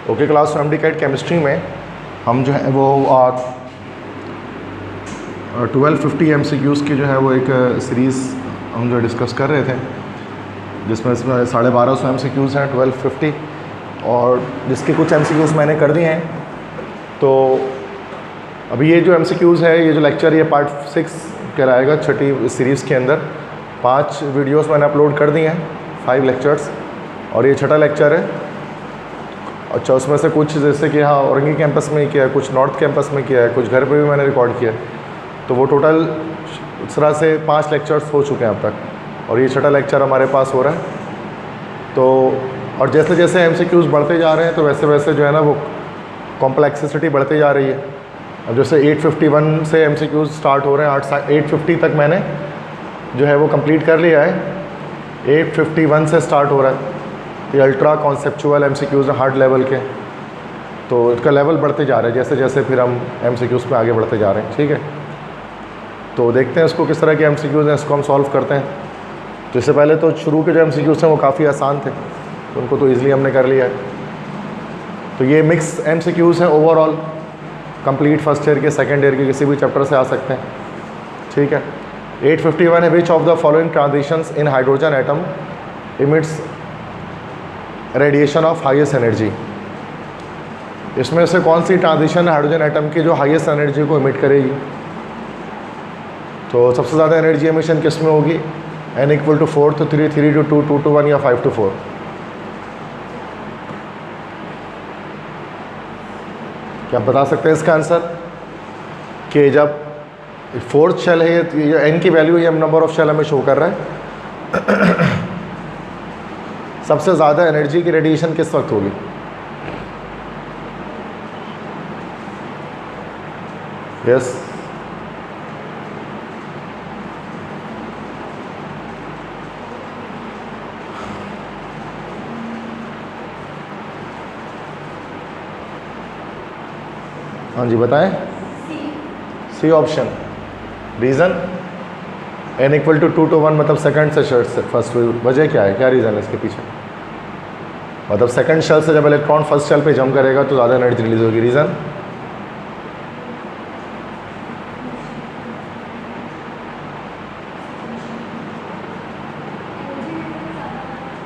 Okay class MDCAT chemistry में हम जो है वो 1250 MCQs की जो है वो एक सीरीज़ हम जो डिस्कस कर रहे थे, जिसमें इसमें 1250 MCQs हैं 1250, और जिसके कुछ MCQs मैंने कर दिए हैं। तो अभी ये जो MCQs है, ये जो लेक्चर, ये पार्ट 6 कराएगा छठी सीरीज़ के अंदर। 5 वीडियोस मैंने अपलोड कर दिए हैं, 5 लेक्चर्स, और ये छठा लेक्चर है। अच्छा, उसमें से कुछ जैसे कि हाँ औरंगी कैंपस में किया है, कुछ नॉर्थ कैंपस में किया है, कुछ घर पे भी मैंने रिकॉर्ड किया है। तो वो टोटल इस तरह से 5 लेक्चर्स हो चुके हैं अब तक, और ये छठा लेक्चर हमारे पास हो रहा है। तो और जैसे जैसे MCQs बढ़ते जा रहे हैं तो वैसे वैसे जो है ना वो कॉम्प्लेक्सिसिटी बढ़ती जा रही है। अब जैसे 851 से MCQs स्टार्ट हो रहे हैं, 850 तक मैंने जो है वो कंप्लीट कर लिया है। 851 से स्टार्ट हो रहा है। ये अल्ट्रा कॉन्सेप्चुअल MCQs हैं, हार्ड लेवल के। तो इसका लेवल बढ़ते जा रहा है जैसे जैसे फिर हम MCQs में आगे बढ़ते जा रहे हैं। ठीक है, तो देखते हैं इसको किस तरह के MCQs हैं, इसको हम सॉल्व करते हैं। तो इससे पहले तो शुरू के जो MCQs हैं वो काफ़ी आसान थे, तो उनको तो ईज़िली हमने कर लिया है। तो ये मिक्स MCQs हैं ओवरऑल, कंप्लीट फर्स्ट ईयर के, सेकेंड ईयर के, किसी भी चैप्टर से आ सकते हैं। ठीक है, 851 है, which of the following transitions in hydrogen atom emits radiation of highest energy. इसमें से कौन सी ट्रांजिशन हाइड्रोजन एटम की जो हाईएस्ट एनर्जी को इमिट करेगी? तो सबसे ज़्यादा एनर्जी एमिशन किस में होगी? n = 4 to 3, 3 to 2, 2 to 1 या 5 to 4? क्या आप बता सकते हैं इसका आंसर? कि जब फोर्थ शेल है, ये n की वैल्यू, ये नंबर ऑफ शेल हमें शो कर रहा है। सबसे ज़्यादा एनर्जी की रेडिएशन किस वक्त होगी? यस, हाँ जी बताएं। C option. Reason? n = 2 to 1, मतलब सेकंड से फर्स्ट। वजह क्या है, क्या रीज़न है इसके पीछे? मतलब सेकंड शेल से जब इलेक्ट्रॉन फर्स्ट शेल पे जंप करेगा तो ज़्यादा एनर्जी रिलीज होगी। रीज़न?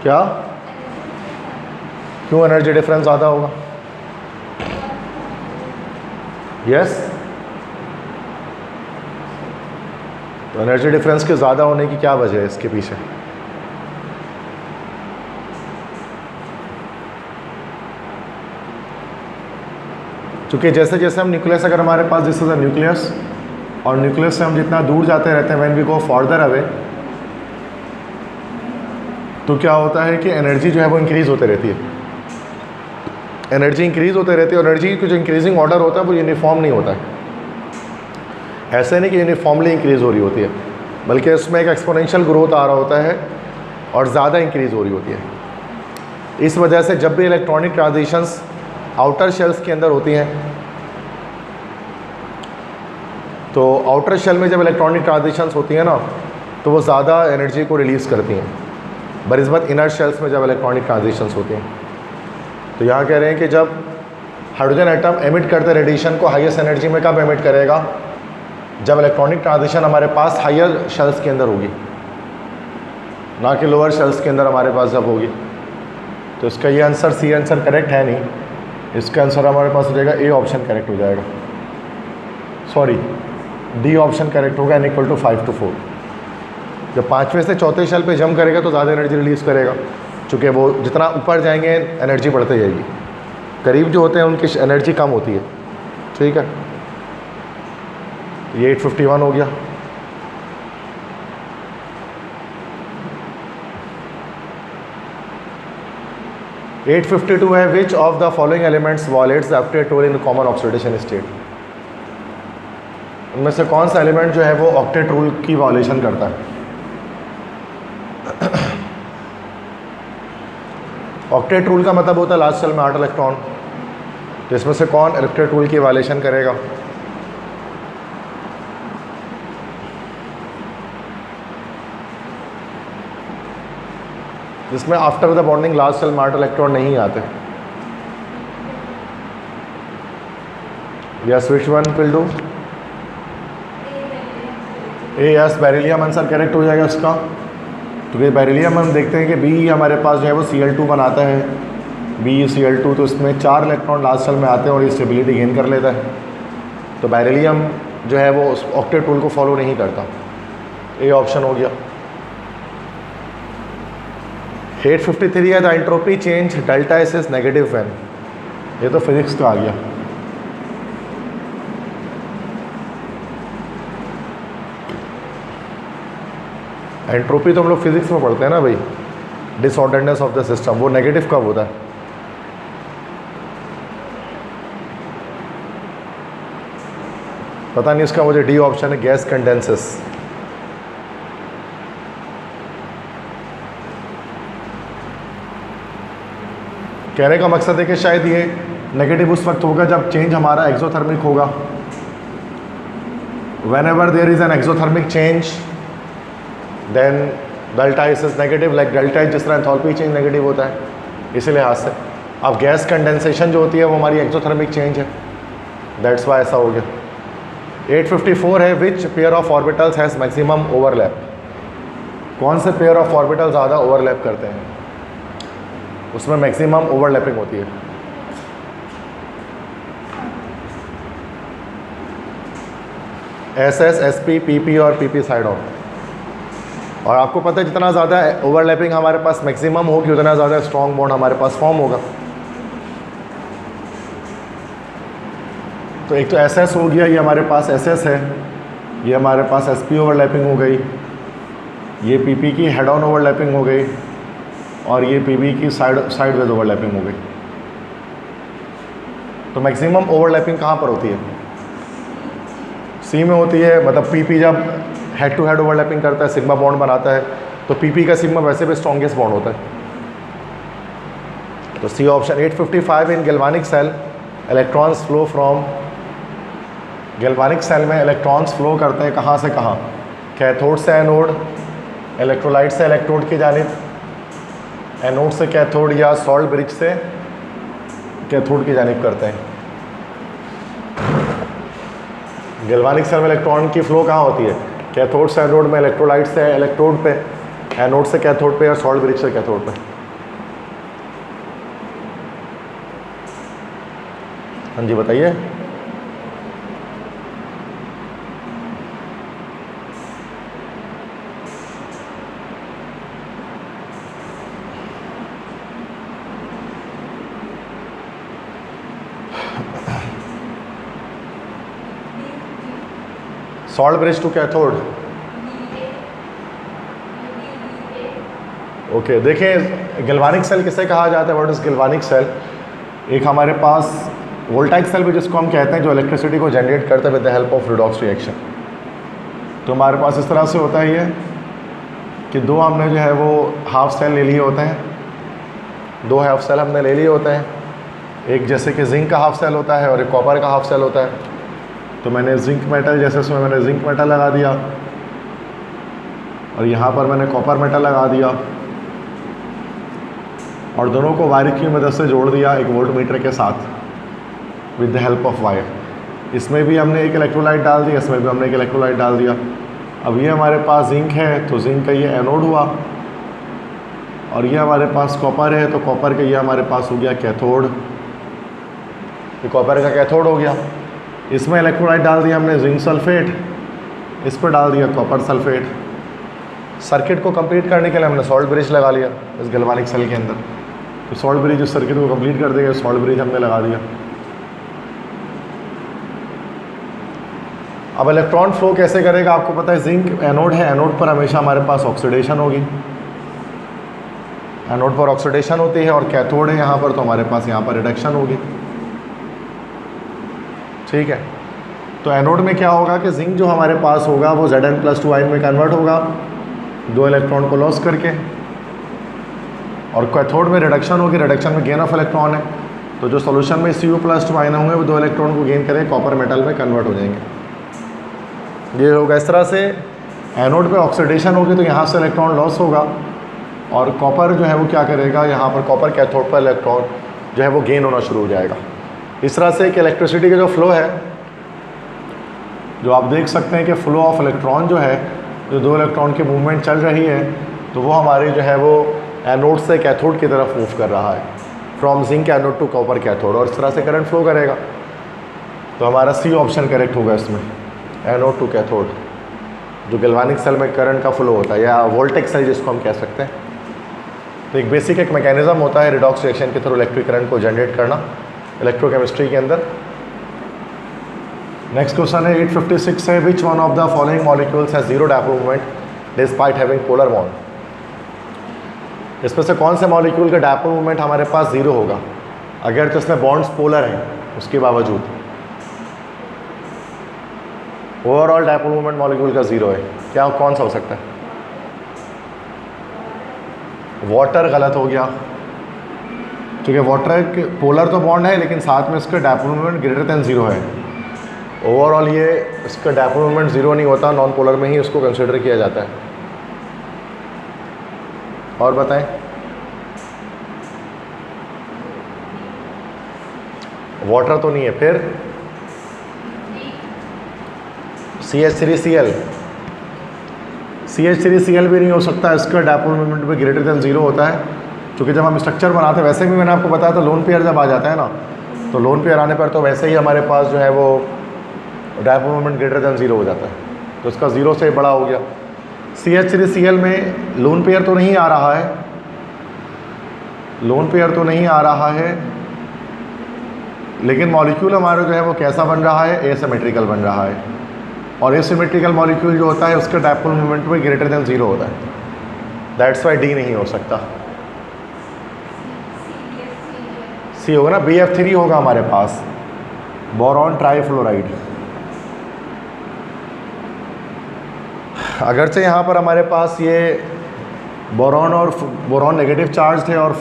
क्या? क्यों एनर्जी डिफरेंस ज़्यादा होगा? यस, तो एनर्जी डिफरेंस के ज़्यादा होने की क्या वजह है इसके पीछे? क्योंकि जैसे जैसे हम न्यूक्लियस, अगर हमारे पास दिस इज अ न्यूक्लियस, और न्यूक्लियस से हम जितना दूर जाते रहते हैं, when we go further away, तो क्या होता है कि एनर्जी जो है वो इंक्रीज़ होते रहती है। एनर्जी इंक्रीज़ होते रहती है, और एनर्जी की जो इंक्रीजिंग ऑर्डर होता है वो यूनिफॉर्म नहीं होता है। ऐसे नहीं कि यूनिफॉर्मली इंक्रीज़ हो रही होती है, बल्कि इसमें एक एक्सपोनेंशियल ग्रोथ आ रहा होता है और ज़्यादा इंक्रीज़ हो रही होती है। इस वजह से जब भी इलेक्ट्रॉनिक ट्रांजिशंस आउटर शेल्स के अंदर होती हैं, तो आउटर शेल में जब इलेक्ट्रॉनिक ट्रांजिशंस होती हैं ना, तो वो ज़्यादा एनर्जी को रिलीज़ करती हैं बनिस्बत इनर शेल्स में जब इलेक्ट्रॉनिक ट्रांजिशंस होती हैं। तो यहाँ कह रहे हैं कि जब हाइड्रोजन एटम एमिट करते रेडिएशन को हाईएस्ट एनर्जी में कब एमिट करेगा? जब इलेक्ट्रॉनिक ट्रांजिशन हमारे पास हायर शेल्स के अंदर होगी, ना कि लोअर शेल्स के अंदर हमारे पास जब होगी। तो इसका ये आंसर, सी आंसर करेक्ट है नहीं। इसका आंसर हमारे पास हो जाएगा ए ऑप्शन करेक्ट हो जाएगा, सॉरी डी ऑप्शन करेक्ट होगा, n = 5 to 4। जब 5वें से चौथे शेल पे जंप करेगा तो ज़्यादा एनर्जी रिलीज़ करेगा, चूँकि वो जितना ऊपर जाएंगे एनर्जी बढ़ती जाएगी। करीब जो होते हैं उनकी एनर्जी कम होती है। ठीक है, ये 851 हो गया। एट 52 है, which of the following elements violets the octet rule in common oxidation state. उनमें से कौन सा एलिमेंट जो है वो ऑक्टेट रूल की वायलेशन करता है? ऑक्टेट रूल का मतलब होता है लास्ट शेल में 8 इलेक्ट्रॉन। तो इसमें से कौन ऑक्टेट रूल की वायलेशन करेगा? जिसमें after the bonding last shell में 8 इलेक्ट्रॉन नहीं आते। Yes, which one will do? A, yes, beryllium answer correct हो जाएगा इसका, क्योंकि बेरिलियम हम देखते हैं कि बी हमारे पास जो है वो Cl2 बनाता है, BeCl2, तो इसमें 4 इलेक्ट्रॉन लास्ट शेल में आते हैं और ये स्टेबिलिटी गेन कर लेता है। तो बेरिलियम जो है वो ऑक्टेट रूल को फॉलो नहीं करता। ए ऑप्शन हो गया। 853 है the entropy change delta S is negative when, ये तो फिजिक्स का आ गया। एंट्रोपी तो हम लोग फिजिक्स में पढ़ते हैं ना भाई, डिसऑर्डरनेस ऑफ द सिस्टम, वो नेगेटिव कब होता है? पता नहीं इसका, मुझे डी ऑप्शन है, गैस कंडेंसेस। कहने का मकसद है कि शायद ये नेगेटिव उस वक्त होगा जब चेंज हमारा एक्सोथर्मिक होगा। Whenever there is an exothermic change then delta S is negative, like delta H जिस तरह एंथैल्पी चेंज नेगेटिव होता है, इसी लिहाज से। अब गैस कंडेंसेशन जो होती है वो हमारी एक्सोथर्मिक चेंज है, दैट्स वाई ऐसा हो गया। 854 है which pair of orbitals has maximum overlap, कौन से पेयर ऑफ ऑर्बिटल ज़्यादा ओवरलैप करते हैं, उसमें मैक्सिमम ओवरलैपिंग होती है। SS, SP, PP और PP साइड ऑन। और आपको पता है जितना ज़्यादा ओवरलैपिंग हमारे पास मैक्सिमम होगी उतना ज़्यादा स्ट्रॉन्ग बॉन्ड हमारे पास फॉर्म होगा। तो एक तो SS हो गया, ये हमारे पास SS है, ये हमारे पास SP ओवरलैपिंग हो गई, ये PP की हेड ऑन ओवरलैपिंग हो गई, और ये PB की साइडवेज ओवरलैपिंग हो गई। तो मैक्सिमम ओवरलैपिंग कहाँ पर होती है? C में होती है, मतलब PP जब हेड टू हेड ओवरलैपिंग करता है, सिग्मा बॉन्ड बनाता है, तो PP का सिग्मा वैसे भी स्ट्रॉन्गेस्ट बॉन्ड होता है। तो C option. 855 in galvanic cell electrons flow from, galvanic cell में इलेक्ट्रॉन्स फ्लो करते हैं कहाँ से कहाँ? कैथोड से एनोड, इलेक्ट्रोलाइट से इलेक्ट्रोड की जानिब, एनोड से कैथोड, या सॉल्ट ब्रिज से कैथोड की जानिब करते हैं। गैल्वानिक सेल में इलेक्ट्रॉन की फ्लो कहाँ होती है? कैथोड से एनोड में, इलेक्ट्रोलाइट से इलेक्ट्रोड पे, एनोड से कैथोड पे, और सॉल्ट ब्रिज से कैथोड पे। हाँ जी बताइए। Salt bridge to cathode, okay. देखिए गैल्वानिक सेल किसे कहा जाता है, व्हाट इज गैल्वानिक सेल? एक हमारे पास वोल्टाइक सेल भी जिसको हम कहते हैं, जो इलेक्ट्रिसिटी को जनरेट करता है with the help of redox reaction. तो हमारे पास इस तरह से होता है ये कि दो हमने जो है वो हाफ सेल ले लिए होते हैं, दो हाफ सेल हमने ले लिए होते हैं, एक जैसे कि जिंक का हाफ सेल होता है और एक कॉपर का हाफ सेल होता है। तो मैंने जिंक मेटल, जैसे उसमें मैंने जिंक मेटल लगा दिया और यहाँ पर मैंने कॉपर मेटल लगा दिया, और दोनों को वायर की मदद से जोड़ दिया एक वोल्ट मीटर के साथ with the help of wire. इसमें भी हमने एक इलेक्ट्रोलाइट डाल दिया, इसमें भी हमने एक इलेक्ट्रोलाइट डाल दिया। अब ये हमारे पास जिंक है तो जिंक का ये एनोड हुआ, और ये हमारे पास कॉपर है तो कॉपर का ये हमारे पास हो गया कैथोड, ये कॉपर का कैथोड हो गया। इसमें इलेक्ट्रोलाइट डाल दिया हमने जिंक सल्फेट, इस पर डाल दिया कॉपर सल्फेट। सर्किट को कंप्लीट करने के लिए हमने सॉल्ट ब्रिज लगा लिया इस गैल्वानिक सेल के अंदर। तो सॉल्ट ब्रिज उस सर्किट को कंप्लीट कर देगा, सॉल्ट ब्रिज हमने लगा दिया। अब इलेक्ट्रॉन फ्लो कैसे करेगा आपको पता है, जिंक एनोड है, एनोड पर हमेशा हमारे पास ऑक्सीडेशन होगी, एनोड पर ऑक्सीडेशन होती है, और कैथोड है यहाँ पर तो हमारे पास यहाँ पर रिडक्शन होगी, ठीक है। तो एनोड में क्या होगा कि जिंक जो हमारे पास होगा वो Zn+2 आयन में कन्वर्ट होगा, दो इलेक्ट्रॉन को लॉस करके, और कैथोड में रिडक्शन होगी, रिडक्शन में गेन ऑफ इलेक्ट्रॉन है। तो जो सॉल्यूशन में Cu+2 आयन होंगे वो दो इलेक्ट्रॉन को गेन करके कॉपर मेटल में कन्वर्ट हो जाएंगे। ये होगा इस तरह से। एनोड पे ऑक्सीडेशन होगी तो यहाँ से इलेक्ट्रॉन लॉस होगा, और कॉपर जो है वो क्या करेगा, यहाँ पर कॉपर कैथोड पर इलेक्ट्रॉन जो है वो गेन होना शुरू हो जाएगा। इस तरह से कि इलेक्ट्रिसिटी का जो फ्लो है जो आप देख सकते हैं कि फ्लो ऑफ इलेक्ट्रॉन जो है, जो 2 इलेक्ट्रॉन की मूवमेंट चल रही है, तो वो हमारी जो है वो एनोड से कैथोड की तरफ मूव कर रहा है, from zinc anode to copper cathode, और इस तरह से करंट फ्लो करेगा। तो हमारा सी ऑप्शन करेक्ट होगा इसमें, एनोड टू कैथोड, जो गैल्वेनिक सेल में करंट का फ्लो होता है, या वोल्टेक सेल जिसको हम कह सकते हैं। तो एक बेसिक एक मैकेनिज्म होता है रिडॉक्स रिएक्शन के थ्रू इलेक्ट्रिक करंट को जनरेट करना इलेक्ट्रोकेमिस्ट्री के अंदर। नेक्स्ट क्वेश्चन है 856 है, which one of the following molecules has zero dipole moment despite having polar bond. इसमें से कौन से मॉलिक्यूल का डायपोल मोमेंट हमारे पास जीरो होगा अगर तो इसमें बॉन्ड्स पोलर हैं उसके बावजूद। ओवरऑल डायपोल मोमेंट मॉलिक्यूल का जीरो है, क्या कौन सा हो सकता है? वाटर गलत हो गया, क्योंकि वाटर के पोलर तो बॉन्ड है लेकिन साथ में इसका dipole moment greater than zero है। ओवरऑल ये इसका डायपोल मोमेंट जीरो नहीं होता, नॉन पोलर में ही उसको कंसिडर किया जाता है। और बताएं, वाटर तो नहीं है, फिर CH3Cl, CH3Cl भी नहीं हो सकता, इसका डायपोल मोमेंट भी ग्रेटर देन जीरो होता है, क्योंकि जब हम स्ट्रक्चर बनाते हैं, वैसे भी मैंने आपको बताया था लोन पेयर जब आ जाता है ना, तो लोन पेयर आने पर तो वैसे ही हमारे पास जो है वो dipole moment greater than zero हो जाता है, तो इसका जीरो से बड़ा हो गया। CH3Cl में लोन पेयर तो नहीं आ रहा है, लोन पेयर तो नहीं आ रहा है, लेकिन मॉलिक्यूल हमारा जो है वो कैसा बन रहा है? एसिमेट्रिकल बन रहा है, और एसिमेट्रिकल मॉलिक्यूल जो होता है उसका डायपोल मोमेंट भी ग्रेटर देन जीरो होता है। दैट्स वाई डी नहीं हो सकता, सी होगा ना, BF3 होगा हमारे पास, बोरॉन ट्राईफ्लोराइड। अगरचे यहाँ पर हमारे पास ये बोरॉन और बोरॉन नेगेटिव चार्ज थे और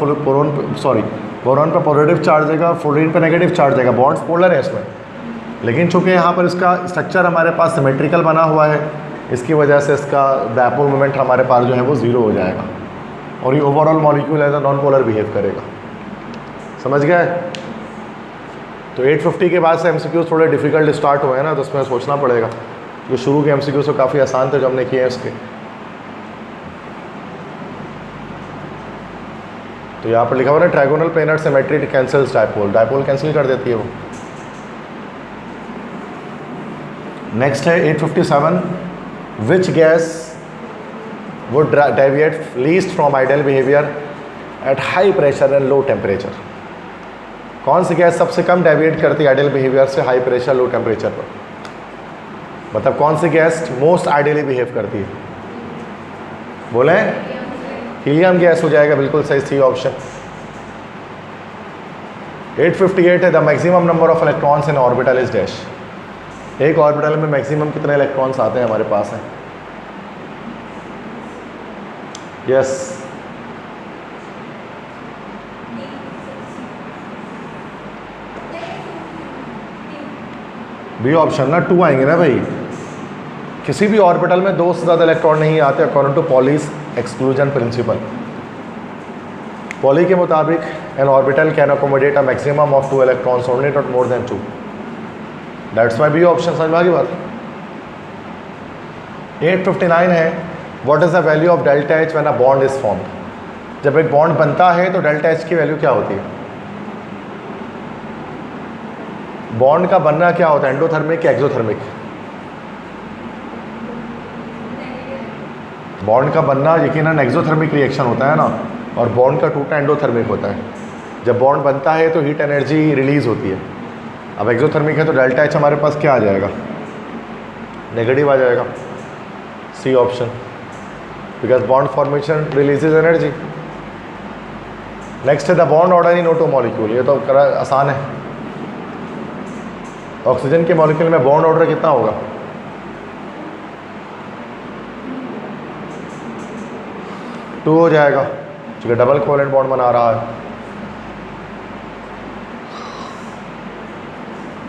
बोरॉन पर पॉजिटिव चार्ज देगा, फ्लोरीन पर नेगेटिव चार्ज देगा, बॉन्ड्स पोलर है इसमें, लेकिन चूंकि यहाँ पर इसका स्ट्रक्चर हमारे पास सिमेट्रिकल बना हुआ है, इसकी वजह से इसका डायपोल मोमेंट हमारे पास जो है वो ज़ीरो हो जाएगा, और ये overall molecule as a non polar behave करेगा। समझ गए? तो 850 के बाद से MCQs थोड़े डिफिकल्ट स्टार्ट हुए हैं ना, तो उसमें सोचना पड़ेगा, जो शुरू के MCQs तो काफ़ी आसान थे जो हमने किए हैं इसके। तो यहाँ पर लिखा हुआ है trigonal planar symmetry cancels dipole, dipole cancel कर देती है वो। नेक्स्ट है 857, which gas would deviate least from ideal behaviour at high pressure and low temperature. कौन सी गैस सबसे कम डेविएट करती है आइडियल बिहेवियर से हाई प्रेशर लो टेम्परेचर पर? मतलब कौन सी गैस मोस्ट आइडियली बिहेव करती है? बोले हीलियम गैस हो जाएगा, बिल्कुल सही, सी ऑप्शन। 858 है, the maximum number of electrons in orbital is dash. एक ऑर्बिटल में मैक्सिमम कितने इलेक्ट्रॉन्स आते हैं हमारे पास हैं? यस, बी ऑप्शन ना, 2 आएंगे ना भाई। किसी भी ऑर्बिटल में 2 से ज़्यादा इलेक्ट्रॉन नहीं आते according to Pauli's exclusion principle. Pauli के मुताबिक an orbital can accommodate a maximum of 2 electrons only, not more than 2। That's my B option. समझ में आ गई बात? 859 है, what is the value of delta H when a bond is formed. जब एक बॉन्ड बनता है तो डेल्टा एच की वैल्यू क्या होती है? बॉन्ड का बनना क्या होता है, एंडोथर्मिक या एक्सोथर्मिक? बॉन्ड का बनना यकीनन एक्सोथर्मिक रिएक्शन होता है ना, और बॉन्ड का टूटना एंडोथर्मिक होता है। जब बॉन्ड बनता है तो हीट एनर्जी रिलीज होती है। अब एक्सोथर्मिक है तो डेल्टा एच हमारे पास क्या आ जाएगा? नेगेटिव आ जाएगा, C option, because bond formation releases energy. Next है the bond order in O2 molecule. ये तो आसान है, ऑक्सीजन के मॉलिक्यूल में बॉन्ड ऑर्डर कितना होगा? 2 हो जाएगा, क्योंकि डबल कोवेलेंट बॉन्ड बना रहा है।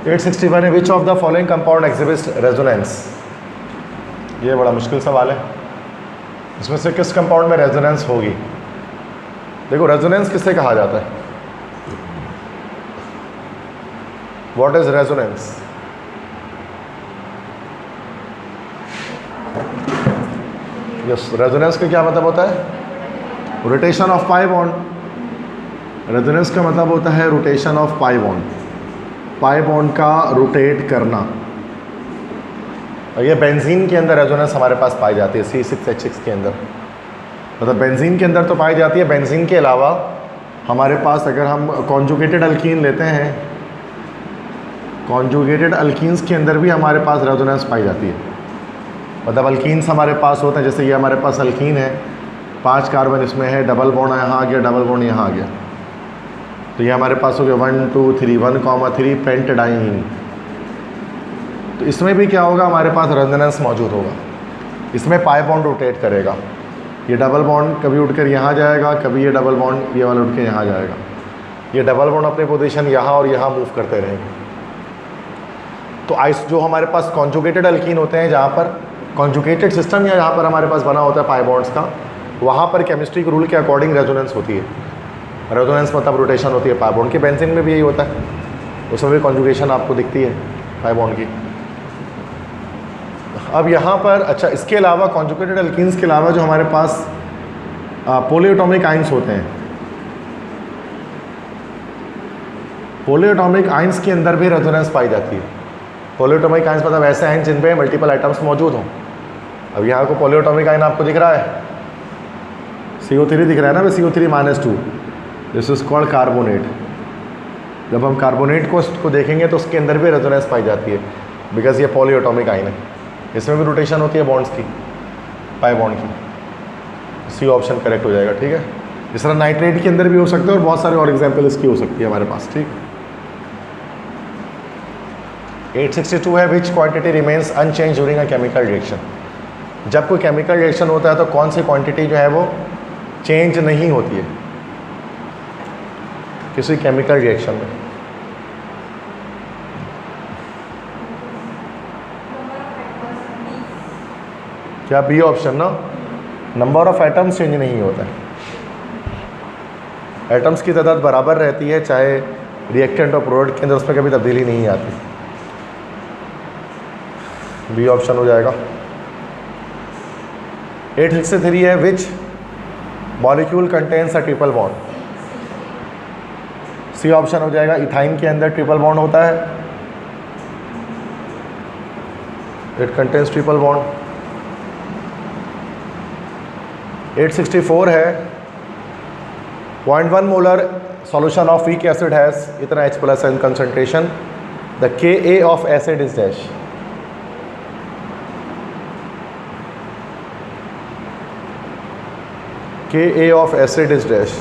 861 है, which of the following compound exhibits resonance. ये बड़ा मुश्किल सवाल है, इसमें से किस कंपाउंड में रेजोनेंस होगी? देखो रेजोनेंस किससे कहा जाता है? What is resonance? Yes, resonance का क्या मतलब होता है? Rotation of pi bond. Resonance का मतलब होता है rotation of pi bond, pi bond का रोटेट करना। और ये बेंजीन के अंदर रेजोनेंस हमारे पास पाई जाती है C6H6 के अंदर, मतलब बेंजीन के अंदर तो पाई जाती है। बेंजीन के अलावा हमारे पास अगर हम कॉन्जुगेटेड अल्कीन लेते हैं, कॉन्जुगेटेड अल्कीन्स के अंदर भी हमारे पास रेजोनेंस पाई जाती है। मतलब अल्कीन्स हमारे पास होते हैं, जैसे ये हमारे पास अल्कीन है, 5 कार्बन इसमें है, डबल बॉन्ड यहाँ आ गया, डबल बॉन्ड यहाँ आ गया, तो ये हमारे पास हो गया 1 2 3 1,3 पेंटाडाइन। तो इसमें भी क्या होगा, हमारे पास रेजोनेंस मौजूद होगा। इसमें पाई बॉन्ड रोटेट करेगा, ये डबल बॉन्ड कभी उठकर यहाँ जाएगा, कभी ये डबल बॉन्ड ये वाला उठ के यहाँ जाएगा, ये डबल बॉन्ड अपनी पोजीशन यहाँ और यहाँ मूव करते रहेंगे। तो आइस जो हमारे पास कॉन्जुगेटेड अल्कीन होते हैं, जहाँ पर कॉन्जुगेटेड सिस्टम या जहाँ पर हमारे पास बना होता है पाई बॉन्ड्स का, वहाँ पर केमिस्ट्री के रूल के अकॉर्डिंग रेजोनेंस होती है। रेजोनेंस मतलब रोटेशन होती है पाई बॉन्ड की। बेंजीन में भी यही होता है, उसमें भी कॉन्जुगेशन आपको दिखती है पाई बॉन्ड की। अब यहाँ पर अच्छा, इसके अलावा कॉन्जुगेटेड अल्कीन्स के अलावा जो हमारे पास पॉलीएटॉमिक आइंस होते हैं, पॉलीएटॉमिक आइंस के अंदर भी रेजोनेंस पाई जाती है। पॉलीएटॉमिक आइंस मतलब ऐसे आइंस जिन पे मल्टीपल एटम्स मौजूद हों। अब यहाँ को पॉलीएटॉमिक आइन आपको दिख रहा है, CO3 दिख रहा है ना, CO3-2, this is called carbonate. जब हम कार्बोनेट को देखेंगे तो उसके अंदर भी रेजोनेंस पाई जाती है, बिकॉज ये पॉलीएटॉमिक आइन है। इसमें भी रोटेशन होती है बॉन्ड्स की, पाई बॉन्ड की। सी ऑप्शन करेक्ट हो जाएगा, ठीक है। इस तरह नाइट्रेट के अंदर भी हो सकता है और बहुत सारे और एग्जाम्पल इसकी हो सकती है हमारे पास, ठीक। 862 है, which quantity remains unchanged during a chemical reaction. जब कोई केमिकल रिएक्शन होता है तो कौन सी क्वांटिटी जो है वो चेंज नहीं होती है किसी केमिकल रिएक्शन में? क्या बी ऑप्शन ना, नंबर ऑफ एटम्स चेंज नहीं होता है। एटम्स की तादाद बराबर रहती है, चाहे रिएक्टेंट और प्रोडक्ट के अंदर उसमें कभी तब्दीली नहीं आती। बी ऑप्शन हो जाएगा। 863 है, which molecule contains a triple bond. C option हो जाएगा। इथाइन के अंदर ट्रिपल बॉन्ड होता है, इट कंटेन्स ट्रिपल बॉन्ड। 864 है, 0.1 molar solution of weak acid has इतना H+ concentration, the Ka of acid is dash. Ka of acid is dash.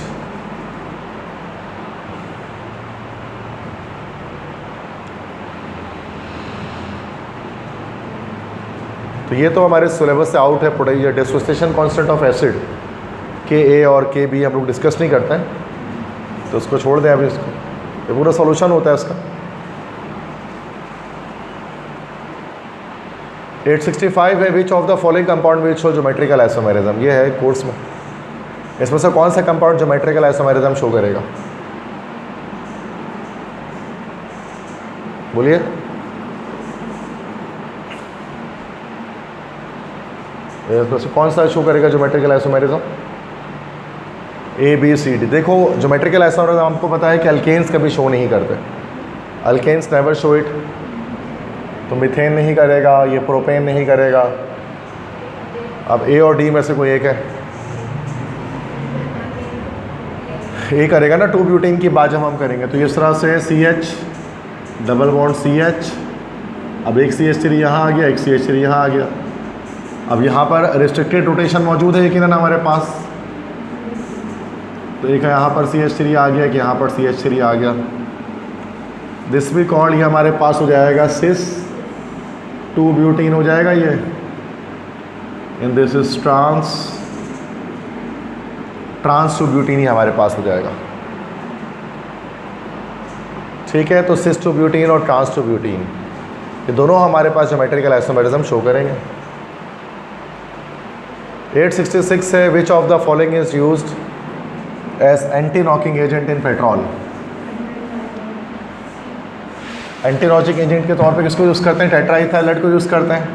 तो ये तो हमारे सिलेबस से आउट है। पढ़ाई ये dissociation constant of acid Ka और Kb हम लोग डिस्कस नहीं करते हैं, तो उसको छोड़ दें अभी। इसको ये पूरा सॉल्यूशन होता है इसका। 865 है, which of the following compound will show geometrical isomerism. ये है कोर्स में, इसमें से कौन सा कंपाउंड ज्योमेट्रिकल आइसोमेरिज्म शो करेगा? बोलिए। इसमें से कौन सा शो करेगा ज्योमेट्रिकल आइसोमेरिज्म? ABCD। देखो ज्योमेट्रिकल आइसोमेरिज्म आपको पता है कि अल्केन्स कभी शो नहीं करते, अल्केन्स नेवर शो इट। तो मीथेन नहीं करेगा, ये प्रोपेन नहीं करेगा। अब A और D में से कोई एक है, A करेगा ना। 2 ब्यूटेन की बात जब हम करेंगे तो इस तरह से CH डबल बॉन्ड CH, अब एक CH3 यहाँ आ गया, एक CH3 यहाँ आ गया। अब यहाँ पर रिस्ट्रिक्टेड रोटेशन मौजूद है यकीनन हमारे पास, तो एक यहाँ पर CH3 आ गया, कि यहाँ पर CH3 आ गया। दिस भी कॉल्ड, ये हमारे पास हो जाएगा सिस 2 ब्यूटीन हो जाएगा ये, in this is trans 2 butene ही हमारे पास हो जाएगा, ठीक है। तो सिस 2 ब्यूटीन और ट्रांस 2 ब्यूटीन ये दोनों हमारे पास ज्योमेट्रिकल आइसोमेरिज्म शो करेंगे। 866 है, which of the following is used as anti knocking agent in petrol. Anti knocking agent के तौर पे किसको यूज़ करते हैं? टेट्राइथाइलाइड को यूज़ करते हैं।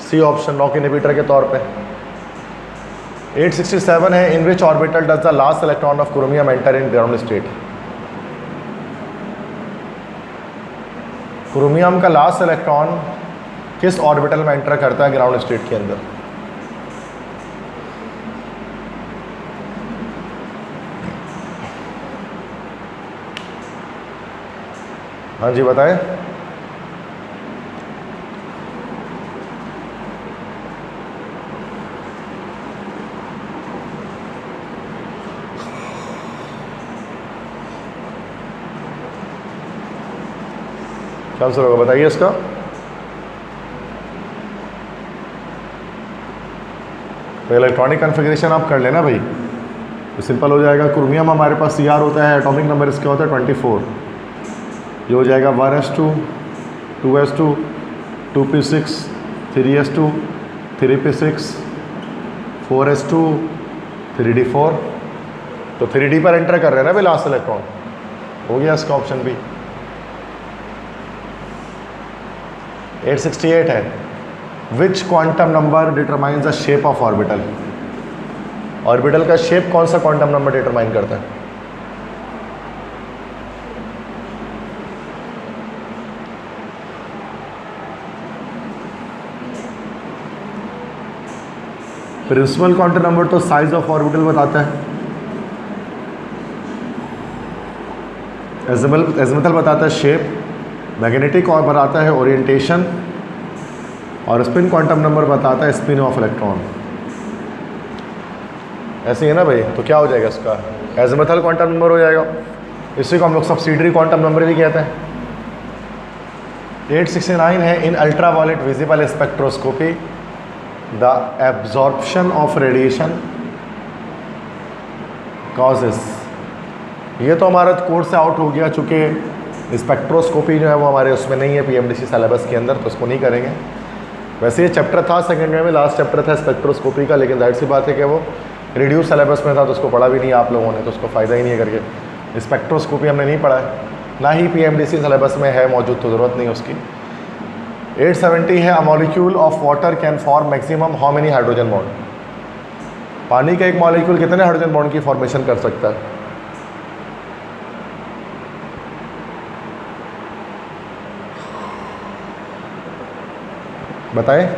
सी ऑप्शन, नॉक इनहिबिटर के तौर पे। 867 है, in which orbital does the last electron of chromium enter in ground state. Chromium का लास्ट इलेक्ट्रॉन किस ऑर्बिटल में एंटर करता है ग्राउंड स्टेट के अंदर? हाँ जी बताएं। क्या आंसर होगा बताइए इसका? तो इलेक्ट्रॉनिक कन्फिग्रेशन आप कर लेना भाई, तो सिंपल हो जाएगा। क्रोमियम हमारे पास Cr होता है, एटॉमिक नंबर इसका होता है 24। ये हो जाएगा 1s2, 2s2, 2p6, 3s2, 3p6, 4s2, 3d4। तो 3d पर एंटर कर रहे हैं ना भाई लास्ट इलेक्ट्रॉन, हो गया इसका ऑप्शन भी। 868 है, which quantum number determines the shape of orbital. Orbital का शेप कौन सा क्वांटम नंबर डिटरमाइन करता है? प्रिंसिपल क्वांटम नंबर तो साइज ऑफ ऑर्बिटल बताता है, एजिमुथल बताता है शेप, मैग्नेटिक और बताता है ओरिएंटेशन, और स्पिन क्वांटम नंबर बताता है स्पिन ऑफ इलेक्ट्रॉन। ऐसे ही है ना भाई, तो क्या हो जाएगा इसका? एजिमुथल क्वांटम नंबर हो जाएगा। इसी को हम लोग सब्सिडरी क्वांटम नंबर भी कहते हैं। 869 है, in ultraviolet visible spectroscopy the absorption of radiation causes. ये तो हमारा कोर्स से आउट हो गया, चूँकि स्पेक्ट्रोस्कोपी जो है वो हमारे उसमें नहीं है पीएमडीसी सिलेबस के अंदर, तो उसको नहीं करेंगे। वैसे ये चैप्टर था सेकेंड ईयर में, लास्ट चैप्टर था स्पेक्ट्रोस्कोपी का, लेकिन जाहिर सी बात है कि वो रिड्यूस सिलेबस में था, तो उसको पढ़ा भी नहीं आप लोगों ने, तो उसको फ़ायदा ही नहीं है करके। स्पेक्ट्रोस्कोपी हमने नहीं पढ़ा है, ना ही पीएमडीसी सिलेबस में है मौजूद, तो ज़रूरत नहीं उसकी। 870 है, a molecule of water can form maximum how many hydrogen bond. पानी का एक मॉलिक्यूल कितने हाइड्रोजन बॉन्ड की फॉर्मेशन कर सकता है? बताएं।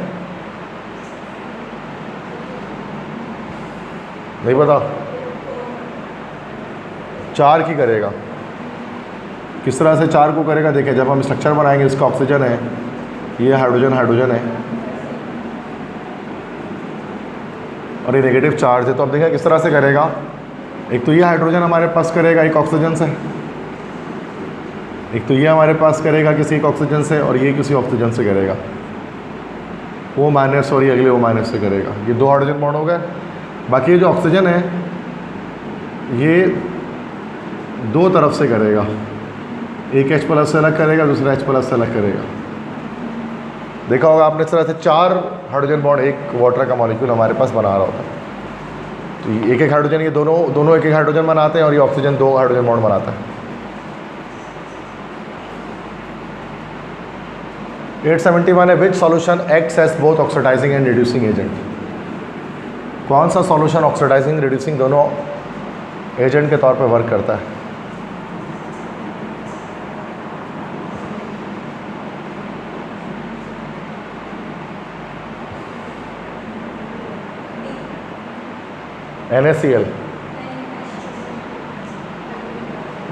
नहीं पता? 4 की करेगा। किस तरह से 4 को करेगा? देखिए, जब हम स्ट्रक्चर बनाएंगे, इसका ऑक्सीजन है, ये हाइड्रोजन है, और ये नेगेटिव चार्ज है। तो अब देखिए किस तरह से करेगा। एक तो ये हाइड्रोजन हमारे पास करेगा एक ऑक्सीजन से, एक तो ये हमारे पास करेगा किसी एक ऑक्सीजन से, और ये किसी ऑक्सीजन से करेगा। वो माइनस और ये अगले वो माइनस से करेगा। ये 2 हाइड्रोजन बॉन्ड हो गए। बाकी ये जो ऑक्सीजन है ये 2 तरफ से करेगा, एक H+ से अलग करेगा, दूसरा H+ से अलग करेगा। देखा होगा आपने, इस तरह से 4 हाइड्रोजन बॉन्ड एक वाटर का मॉलिक्यूल हमारे पास बना रहा होता है। तो ये एक हाइड्रोजन, ये दोनों एक हाइड्रोजन बनाते हैं, और ये ऑक्सीजन 2 हाइड्रोजन बॉन्ड बनाता है। 871 है, which solution acts as both oxidising and reducing agent. कौन सा सॉल्यूशन ऑक्सीडाइजिंग रिड्यूसिंग दोनों एजेंट के तौर पर वर्क करता है? NaCl।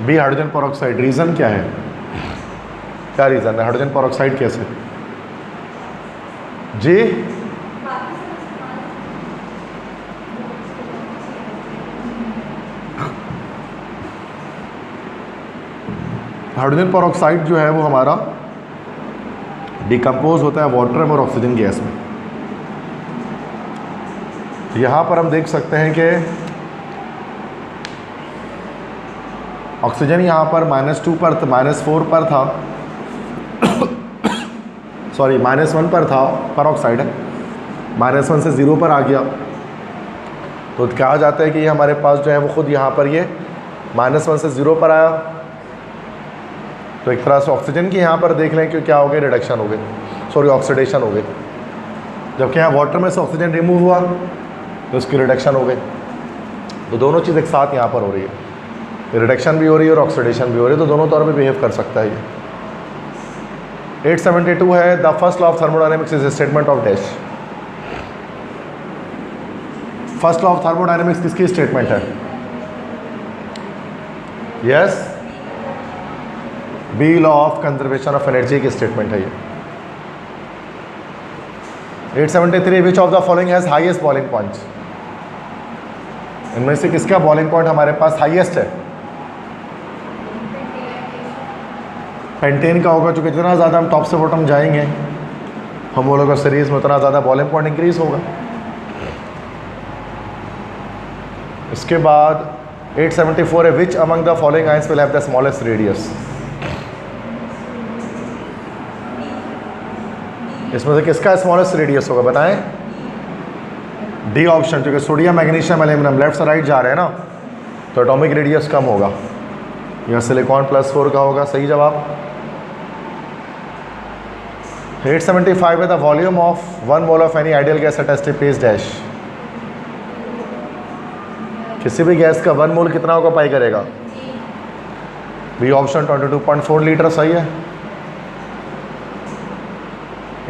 B hydrogen peroxide. Reason क्या है? क्या रीज़न है? हाइड्रोजन पेरोक्साइड कैसे? जी हाइड्रोजन पेरोक्साइड जो है वो हमारा डिकम्पोज होता है वाटर में और ऑक्सीजन गैस में। यहाँ पर हम देख सकते हैं कि ऑक्सीजन यहाँ पर -2 पर, -4 पर था, सॉरी -1 पर था, पेरोक्साइड है, -1 से 0 पर आ गया। तो कहा जाता है कि ये हमारे पास जो है वो खुद यहाँ पर ये -1 से 0 पर आया। तो एक तरह से ऑक्सीजन की यहाँ पर देख लें कि क्या हो गया, रिडक्शन हो गई, सॉरी ऑक्सीडेशन हो गई। जबकि यहाँ वाटर में से ऑक्सीजन रिमूव हुआ, तो उसकी रिडक्शन हो गई। तो दोनों चीज़ एक साथ यहाँ पर हो रही है, रिडक्शन भी हो रही है और ऑक्सीडेशन भी हो रही है, तो दोनों तौर पे बिहेव कर सकता है ये। 872 है the first law of thermodynamics is statement of dash. First law of thermodynamics किसकी स्टेटमेंट है? Yes, B law of conservation of energy की स्टेटमेंट है ये। 873 which of the following has highest boiling point. इनमें से किसका बॉइलिंग पॉइंट हमारे पास highest है? पेंटेन का होगा, क्योंकि जितना ज़्यादा हम टॉप से बॉटम जाएंगे होमोलॉगस सीरीज में उतना ज़्यादा बॉइलिंग पॉइंट इंक्रीज होगा। इसके बाद 874 है which among the following ions will have the smallest radius. इसमें से किसका स्मॉलेस्ट रेडियस होगा बताएं? डी ऑप्शन, क्योंकि सोडियम मैग्नीशियम एल्यूमिनियम लेफ्ट से राइट जा रहे हैं ना, तो एटॉमिक रेडियस कम होगा। यह सिलिकॉन +4 का होगा सही जवाब। 875 है the volume of 1 mole of any ideal gas at STP is dash. किसी भी गैस का 1 मोल कितना होगा पाई करेगा? बी ऑप्शन 22.4 लीटर सही है।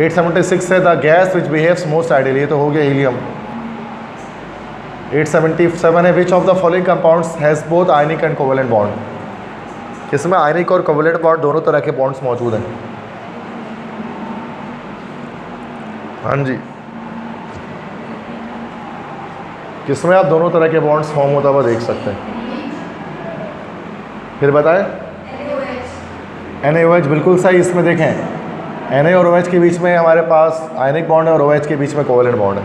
876 है the gas which behaves most ideal, ये तो हो गया हीलियम। 877 है which of the following compounds has both ionic and covalent bond. किसमें आयनिक और कोवेलेंट बॉन्ड दोनों तरह के बॉन्ड्स मौजूद हैं? हाँ जी, किसमें आप दोनों तरह के बॉन्ड्स फॉर्म होता हुआ देख सकते हैं? फिर बताएं। NaOH बिल्कुल सही। इसमें देखें Na और OH के बीच में हमारे पास आयनिक बॉन्ड है और OH के बीच में कोवेलेंट बॉन्ड है।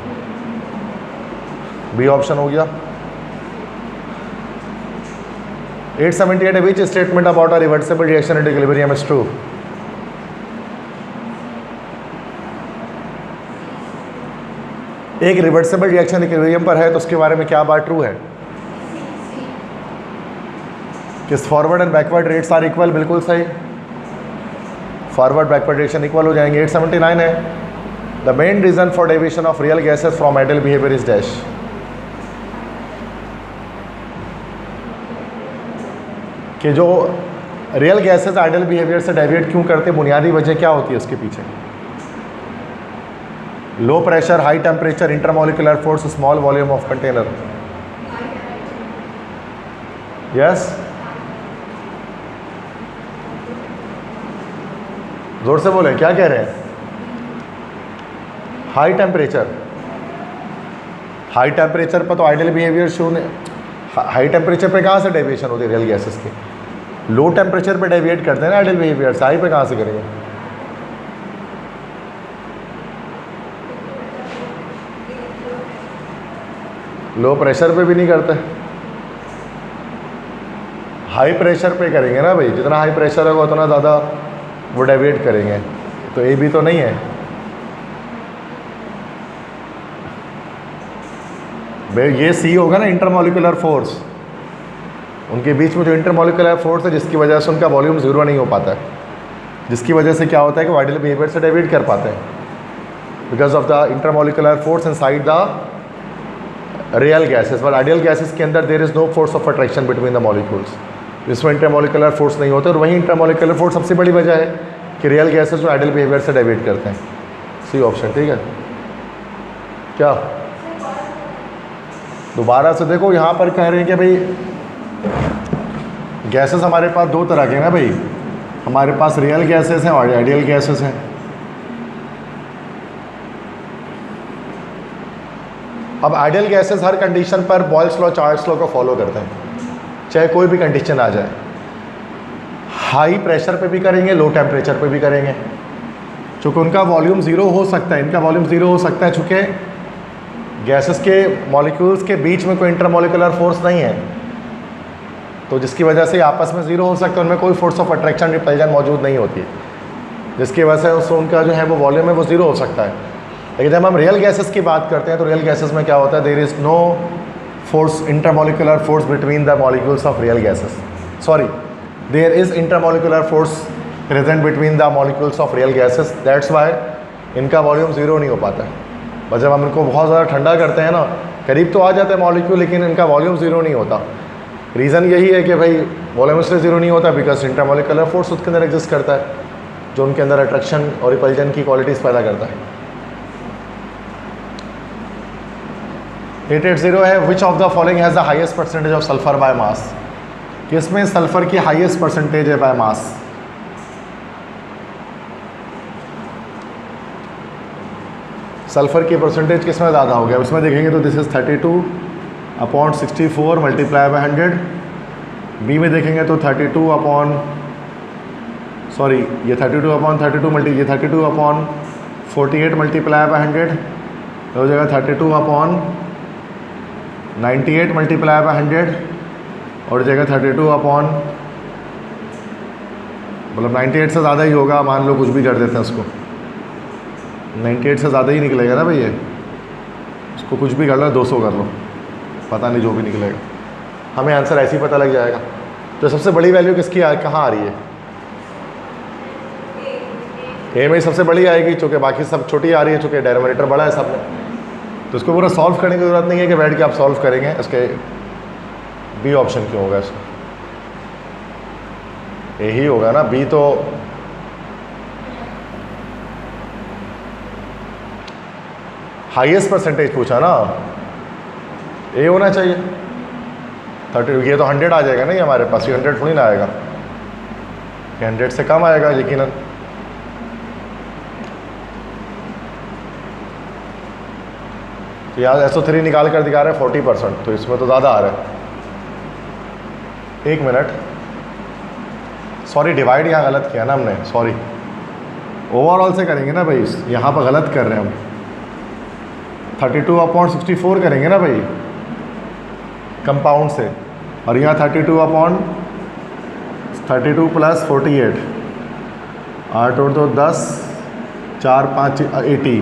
बी ऑप्शन हो गया। 878 है which statement about a reversible reaction at equilibrium is true. एक रिवर्सिबल रिएक्शन इक्विलिब्रियम पर है तो उसके बारे में क्या बात ट्रू है? किस forward and backward rates are equal, बिल्कुल सही। फॉरवर्ड बैकवर्ड रिएक्शन इक्वल हो जाएंगे। 879 है the main reason for deviation of real gases from ideal behaviour is dash. कि जो रियल गैसेस आइडियल बिहेवियर से डेविएट क्यों करते, बुनियादी वजह क्या होती है उसके पीछे? Low pressure, high temperature, intermolecular force, small volume of container. Yes, जोर से बोलें, क्या कह रहे हैं? High temperature. हाई टेम्परेचर पर तो आइडियल बिहेवियर शो नहीं। हाई टेम्परेचर पे कहाँ से डेविएशन होती है रियल गैसेस की? लो टेम्परेचर पे डेविएट करते हैं ना आइडियल बिहेवियर से, हाई पे कहाँ से करेंगे? लो प्रेशर पे भी नहीं करते, हाई प्रेशर पे करेंगे ना भाई। जितना हाई प्रेशर होगा उतना ज़्यादा वो डेविएट करेंगे। तो ए भी तो नहीं है भाई, ये सी होगा ना इंटरमोलिकुलर फोर्स। उनके बीच में जो इंटरमोलिकुलर फोर्स है जिसकी वजह से उनका वॉल्यूम ज़ीरो नहीं हो पाता है, जिसकी वजह से क्या होता है कि आइडियल बिहेवियर से डेविएट कर पाते हैं because of the intermolecular force inside the real gases. But ideal gases के अंदर there is no force of attraction between the molecules, इसमें इंटरमोलिकुलर फोर्स नहीं होता। और वही इंटरमोलिकुलर फोर्स सबसे बड़ी वजह है कि रियल गैसेस जो आइडियल बिहेवियर से डेविएट करते हैं। सी ऑप्शन ठीक है। क्या दोबारा से देखो, यहाँ पर कह रहे हैं कि भाई गैसेस हमारे पास दो तरह के हैं ना भाई, हमारे पास रियल गैसेस हैं और आइडियल गैसेस हैं। अब आइडियल गैसेस हर कंडीशन पर बॉयल्स लॉ, चार्ल्स लॉ को फॉलो करते हैं, चाहे कोई भी कंडीशन आ जाए। हाई प्रेशर पे भी करेंगे, लो टेम्परेचर पे भी करेंगे, चूँकि उनका वॉल्यूम ज़ीरो हो सकता है, इनका वॉल्यूम ज़ीरो हो सकता है चूँकि गैसेस के मॉलिक्यूल्स के बीच में कोई इंटरमोलिकुलर फोर्स नहीं है, तो जिसकी वजह से आपस में ज़ीरो हो सकता है, उनमें कोई फोर्स ऑफ अट्रैक्शन रिपल्जन मौजूद नहीं होती है, जिसकी वजह से उससे उनका जो है वो वॉल्यूम है वो ज़ीरो हो सकता है। लेकिन जब हम रियल गैसेस की बात करते हैं तो रियल गैसेस में क्या होता है, there is no force, intermolecular force between the molecules of real gases. Sorry, there is intermolecular force present between the molecules of real gases, that's why इनका वॉल्यूम ज़ीरो नहीं हो पाता है। बस जब हम इनको बहुत ज़्यादा ठंडा करते हैं ना, करीब तो आ जाता है मॉलिक्यूल, लेकिन इनका वॉल्यूम ज़ीरो नहीं होता। रीज़न यही है कि भाई वॉल्यूम इसलिए ज़ीरो नहीं होता बिकॉज इंटरमॉलिक्यूलर फोर्स उसके अंदर एग्जिस्ट करता है, जो उनके अंदर अट्रैक्शन और रिपल्जन की क्वालिटीज़ पैदा करता है। 880 है which of the following has the highest percentage of sulphur by mass. किसमें सल्फर की हाईएस्ट परसेंटेज है बाय मास? सल्फर की परसेंटेज किसमें ज़्यादा हो गया? उसमें देखेंगे तो this is 32/64 multiply by 100। B में देखेंगे तो 32 ये 32/48 मल्टीप्लाई बाय 100 हो जाएगा 32/98 मल्टीप्लाई बाय 100 और जाएगा 98 से ज़्यादा ही होगा, मान लो कुछ भी कर देते हैं उसको, 98 से ज़्यादा ही निकलेगा ना भैया, उसको कुछ भी कर लो, 200 कर लो, पता नहीं जो भी निकलेगा, हमें आंसर ऐसे ही पता लग जाएगा। तो सबसे बड़ी वैल्यू किसकी कहाँ आ रही है? ए में सबसे बड़ी आएगी, चूँकि बाकी सब छोटी आ रही है, चूँकि डेनोमिनेटर बड़ा है सब में, तो इसको पूरा सॉल्व करने की ज़रूरत नहीं है कि बैठ के आप सॉल्व करेंगे। इसके बी ऑप्शन क्यों होगा? इसका यही होगा ना, बी तो हाईएस्ट परसेंटेज पूछा ना, ए होना चाहिए। 30 ये तो 100 आ जाएगा ना, ये हमारे पास ये 100 थोड़ी ना आएगा, 100 से कम आएगा यकीनन। तो यहाँ SO3 निकाल कर दिखा रहे हैं 40%, तो इसमें तो ज़्यादा आ रहा है। एक मिनट, सॉरी डिवाइड यहाँ गलत किया ना हमने, सॉरी, ओवरऑल से करेंगे ना भाई, यहाँ पर गलत कर रहे हैं हम, 32/64 करेंगे ना भाई कंपाउंड से, और यहाँ 32 प्लस 48, 8 और 2 10, 4 5 80।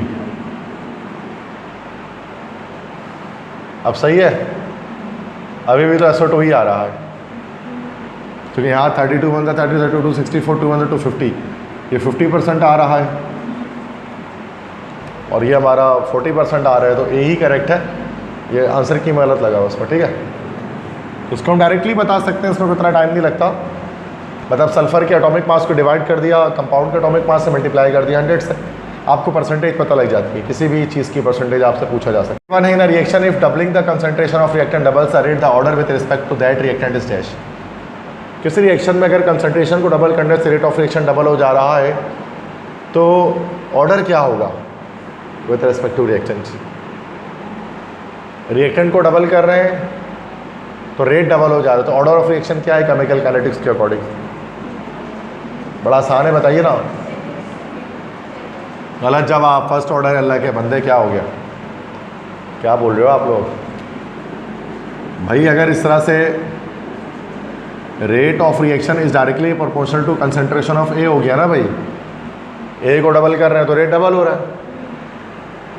अब सही है, अभी भी तो SO2 ही आ रहा है, क्योंकि यहाँ 32 बनता 30, 32 64, 200 250, ये 50% आ रहा है और ये हमारा 40% आ रहा है, तो ए ही करेक्ट है। ये आंसर की गलत लगा उसमें, ठीक है। उसको हम डायरेक्टली बता सकते हैं, इसमें उतना टाइम नहीं लगता। मतलब सल्फर के एटॉमिक मास को डिवाइड कर दिया, कंपाउंड के एटॉमिक मास से मल्टीप्लाई कर दिया 100 से, आपको परसेंटेज पता लग जाती है, किसी भी चीज़ की परसेंटेज आपसे पूछा जा सकता है। One in a reaction if doubling the concentration of reactant doubles the rate the order with respect to that reactant is dash. किसी रिएक्शन में अगर कंसंट्रेशन को डबल करने से रेट ऑफ रिएक्शन डबल हो जा रहा है, तो ऑर्डर क्या होगा with respect to reactant? Reactant को डबल कर रहे हैं तो रेट डबल हो जा रहा है, तो ऑर्डर ऑफ रिएक्शन क्या है केमिकल काइनेटिक्स के अकॉर्डिंग? बड़ा आसान है, बताइए ना। गलत जवाब, फर्स्ट ऑर्डर। अल्लाह के बंदे, क्या हो गया, क्या बोल रहे हो आप लोग भाई? अगर इस तरह से rate of reaction is directly proportional to concentration of A हो गया ना भाई, ए को डबल कर रहे हैं तो रेट डबल हो रहा है,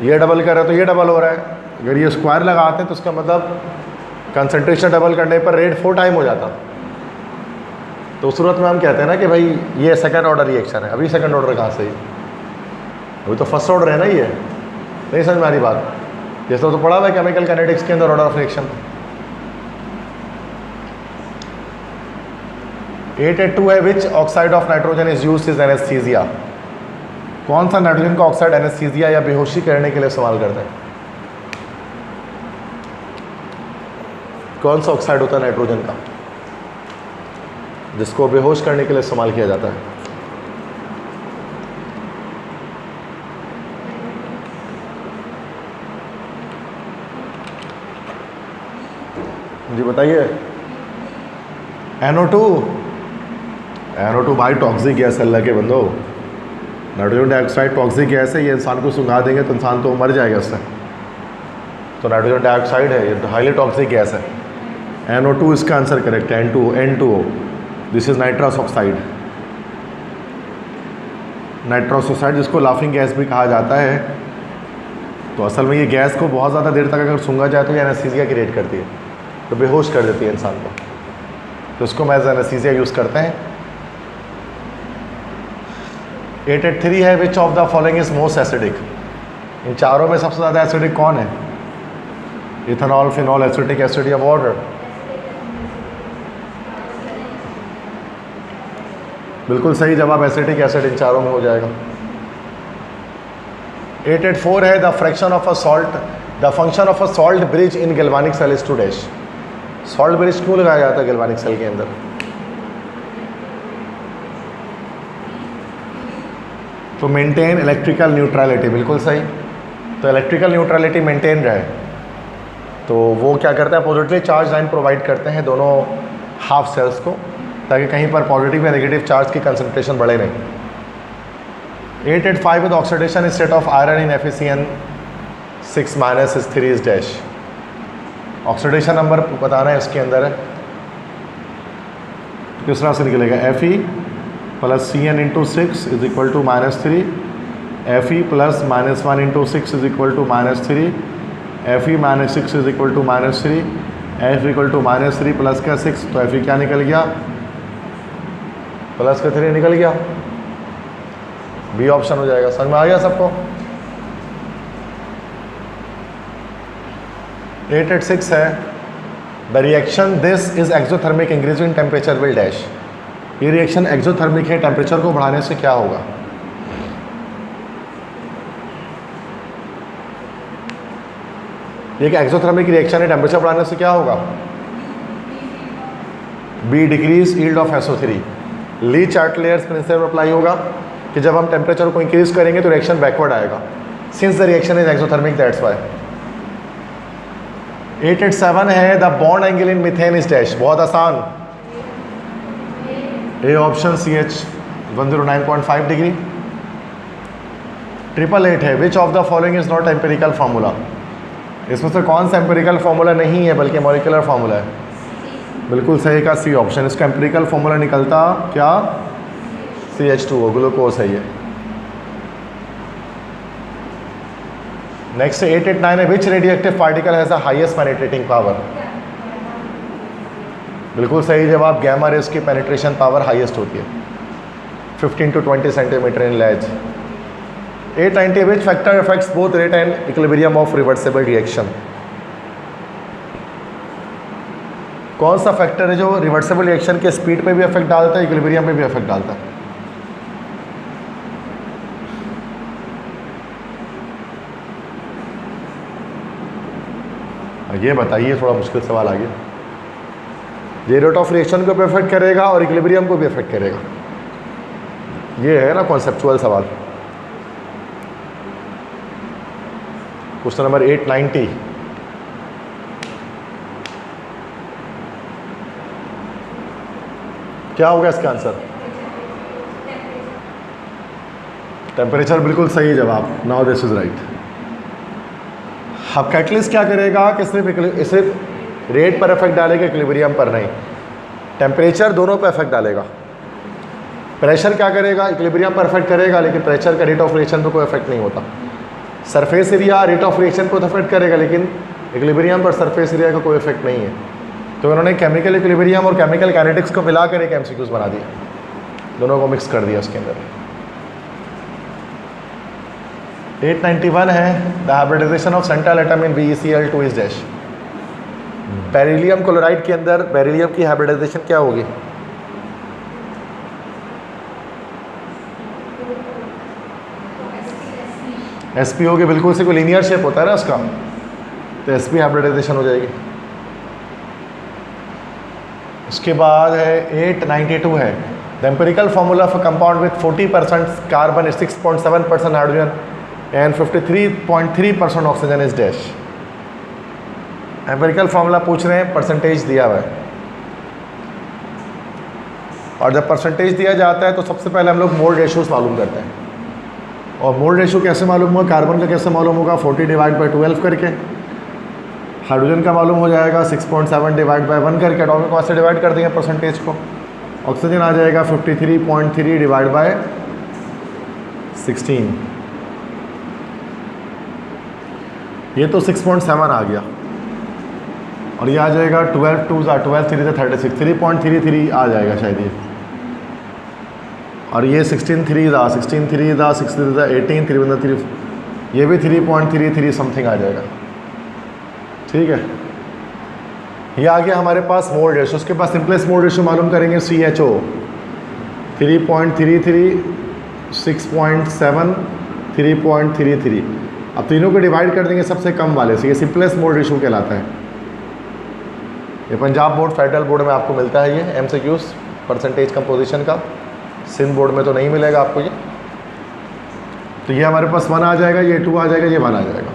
ये डबल कर रहे हैं तो ये डबल हो रहा है। अगर ये स्क्वायर लगाते हैं तो उसका मतलब कंसंट्रेशन डबल करने पर रेट 4 टाइम हो जाता। तो उस सूरत में हम कहते हैं ना कि भाई ये सेकंड ऑर्डर रिएक्शन है। अभी सेकंड ऑर्डर कहाँ से? अभी तो फर्स्ट ऑर्डर है ना। ये नहीं समझ में आ रही बात? जैसे तो पढ़ा हुआ है केमिकल काइनेटिक्स के अंदर ऑर्डर ऑफ रिएक्शन। 882 है विच oxide of nitrogen is used is anaesthesia. कौन सा नाइट्रोजन का ऑक्साइड एनेस्थीसिया या बेहोशी करने के लिए इस्तेमाल करते हैं? कौन सा ऑक्साइड होता है नाइट्रोजन का जिसको बेहोश करने के लिए इस्तेमाल किया जाता है? जी बताइए। NO2। NO2 भाई टॉक्सिक गैस है अल्लाह के बंदो। नाइट्रोजन डाइऑक्साइड टॉक्सिक गैस है, ये इंसान को सुंघा देंगे तो इंसान तो मर जाएगा उससे। तो नाइट्रोजन डाइऑक्साइड है, ये हाईली टॉक्सिक गैस है। NO2 इसका आंसर करेक्ट है। N2O this is nitrous oxide. Nitrous oxide जिसको लाफिंग गैस भी कहा जाता है। तो असल में ये गैस को बहुत ज़्यादा देर तक अगर सूंघा जाए तो ये एनेस्थीसिया क्रिएट करती है, तो बेहोश कर देती है इंसान को। तो इसको मैं एज एनेस्थीसिया यूज़ करते हैं। 883 है which of the following is most acidic. इन चारों में सबसे ज़्यादा एसिडिक कौन है? इथेनॉल, फिनॉल, एसिटिक एसिड या वाटर? बिल्कुल सही जवाब एसिटिक एसिड, इन चारों में हो जाएगा। 884 है the fraction of a salt, the function of a salt bridge in galvanic cell is to dash. Salt bridge क्यों लगाया जाता है गैल्वेनिक सेल के अंदर? तो मेंटेन इलेक्ट्रिकल न्यूट्रलिटी, बिल्कुल सही। तो इलेक्ट्रिकल न्यूट्रलिटी मेंटेन रहे, तो वो क्या करते हैं, पॉजिटिवली चार्ज लाइन प्रोवाइड करते हैं दोनों हाफ सेल्स को, ताकि कहीं पर पॉजिटिव या नेगेटिव चार्ज की कंसंट्रेशन बढ़े नहीं। 885 with oxidation state of iron in FeCN6 minus is 3 is dash. Oxidation number बताना है, इसके अंदर है, किस तरह से निकलेगा? Fe plus Cn into 6 is equal to -3, Fe plus -1 into 6 is equal to -3, Fe minus 6 is equal to -3, F equal to -3 plus का 6, तो Fe क्या निकल गया? प्लस का 3 निकल गया, बी ऑप्शन हो जाएगा। समझ में आ गया सबको? 886 है the reaction this is exothermic increasing temperature will dash. ये रिएक्शन एक्सोथर्मिक है, टेम्परेचर को बढ़ाने से क्या होगा? ये एक्सोथर्मिक रिएक्शन है, टेम्परेचर बढ़ाने से क्या होगा? B decrease yield of SO3। Le Chatelier's principle apply होगा कि जब हम टेम्परेचर को इंक्रीज करेंगे तो रिएक्शन बैकवर्ड आएगा, since the reaction is exothermic, that's why. 887 है the bond angle in methane is dash. बहुत आसान, ए ऑप्शन CH 109.5 डिग्री। 888 है which of the following is not empirical formula. इसमें से कौन सा एम्पेरिकल फार्मूला नहीं है बल्कि मॉलिक्यूलर फार्मूला है? बिल्कुल सही का सी ऑप्शन। इसका एम्पेरिकल फार्मूला निकलता क्या? CH2O, ग्लूकोज है ये। नेक्स्ट 889 है which radioactive particle has the highest penetrating power. बिल्कुल सही जवाब, गैमा रेस की पेनिट्रेशन पावर हाईएस्ट होती है, 15 to 20 centimetre in lead. 890 which factor affects both rate and equilibrium of reversible reaction. कौन सा फैक्टर है जो रिवर्सिबल रिएक्शन के स्पीड पे भी इफेक्ट डालता है, इक्विलिब्रियम पे भी इफेक्ट डालता है? ये बताइए, थोड़ा मुश्किल सवाल आ गया। ये रेट ऑफ रिएक्शन को भी इफेक्ट करेगा और इक्विलिब्रियम को भी इफेक्ट करेगा, ये है ना कॉन्सेप्चुअल सवाल। क्वेश्चन नंबर 890, क्या होगा इसका आंसर? टेम्परेचर, बिल्कुल सही जवाब। Now this is right. अब कैटलिस्ट क्या करेगा कि सिर्फ रेट पर इफेक्ट डालेगा, इक्विलिब्रियम पर नहीं। टेम्परेचर दोनों पर इफेक्ट डालेगा। प्रेशर क्या करेगा? इक्विलिब्रियम पर इफेक्ट करेगा, लेकिन प्रेशर का रेट ऑफ रिएक्शन पर कोई इफेक्ट नहीं होता। Surface area rate of reaction को इफेक्ट करेगा, लेकिन इक्विलिब्रियम पर सरफेस एरिया का कोई इफेक्ट नहीं है। तो उन्होंने केमिकल इक्विलिब्रियम और केमिकल काइनेटिक्स को मिलाकर एक MCQs बना दिया, दोनों को मिक्स कर दिया उसके अंदर। 891 है the hybridisation of central atom in BeCl2 is dash. Beryllium chloride के अंदर बेरिलियम की हाइब्रिडाइजेशन क्या होगी? sp होगी, बिल्कुल से कोई लीनियर शेप होता है ना उसका, तो sp हाइब्रिडाइजेशन हो जाएगी। उसके बाद है 892 है the empirical formula for compound with 40% carbon, 6.7% hydrogen and 53.3% oxygen is dash. Empirical formula पूछ रहे हैं, परसेंटेज दिया हुआ है, और जब परसेंटेज दिया जाता है तो सबसे पहले हम लोग मोल रेशियोज मालूम करते हैं। और मोल रेशियो कैसे मालूम होगा? कार्बन का कैसे मालूम होगा? 40 डिवाइड बाई 12 करके। हाइड्रोजन का मालूम हो जाएगा 6.7 डिवाइड बाई 1 करके, एटॉमिक मास से डिवाइड कर देंगे परसेंटेज को। ऑक्सीजन आ जाएगा 53.3 डिवाइड बाय 16, ये तो 6.7 आ गया, और ये आ जाएगा 12 2 12 3 36, 3.33 आ जाएगा शायद ये, और ये 16 3 था 16 3 था 6 3 18 3 3, ये भी 3.33 समथिंग आ जाएगा। ठीक है, ये आ गया हमारे पास मोल रेशो। उसके पास सिंपलेस्ट मोल रेशो मालूम करेंगे, CHO 3.33, 6.7, 3.33। अब तीनों को डिवाइड कर देंगे सबसे कम वाले से, ये सिंपलेस्ट मोल रेशो कहलाता है। ये पंजाब बोर्ड, फेडरल बोर्ड में आपको मिलता है ये MCQs परसेंटेज कंपोजिशन का, सिंध बोर्ड में तो नहीं मिलेगा आपको ये। तो ये हमारे पास 1 आ जाएगा, ये 2 आ जाएगा, ये 1 आ जाएगा।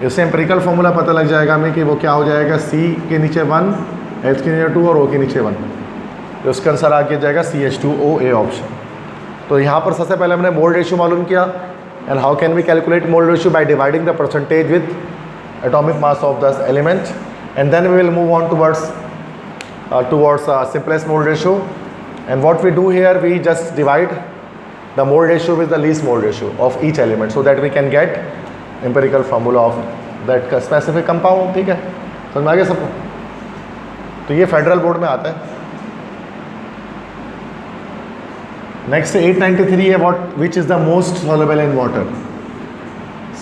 इससे एम्पेरिकल फॉर्मूला पता लग जाएगा हमें कि वो क्या हो जाएगा, C के नीचे 1, H के नीचे 2 और O के नीचे 1। तो उसका आंसर आ जाएगा CH2OA ऑप्शन। तो यहाँ पर सबसे पहले हमने मोल रेशियो मालूम किया। And how can we calculate mole ratio? By dividing the percentage with atomic mass of the element, and then we will move on towards simplest mole ratio. And what we do here, we just divide the mole ratio with the least mole ratio of each element, so that we can get empirical formula of that specific compound। ठीक है, समझ में आ गया सबको? तो ये federal board में आता है। नेक्स्ट 893 है, what which is the most soluble in water?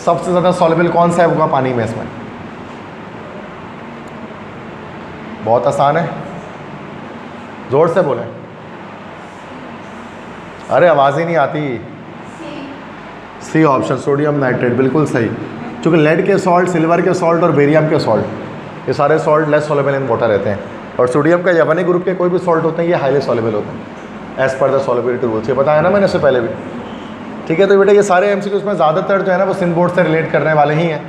सबसे ज़्यादा सॉल्युबल कौन सा है होगा पानी में? इसमें बहुत आसान है, जोर से बोलें। अरे आवाज़ ही नहीं आती। C ऑप्शन, सोडियम नाइट्रेट, बिल्कुल सही। क्योंकि लेड के सॉल्ट, सिल्वर के सॉल्ट और बेरियम के सॉल्ट, ये सारे salt less soluble in water रहते हैं। और सोडियम का यवनी ग्रुप के कोई भी सॉल्ट होते हैं ये हाईली सॉल्युबल होते हैं as per the solubility rules. ये बताया ना मैंने इससे पहले भी। ठीक है, तो बेटा ये सारे MCQs में ज़्यादातर जो है ना वो सिंध बोर्ड से रिलेट करने वाले ही हैं,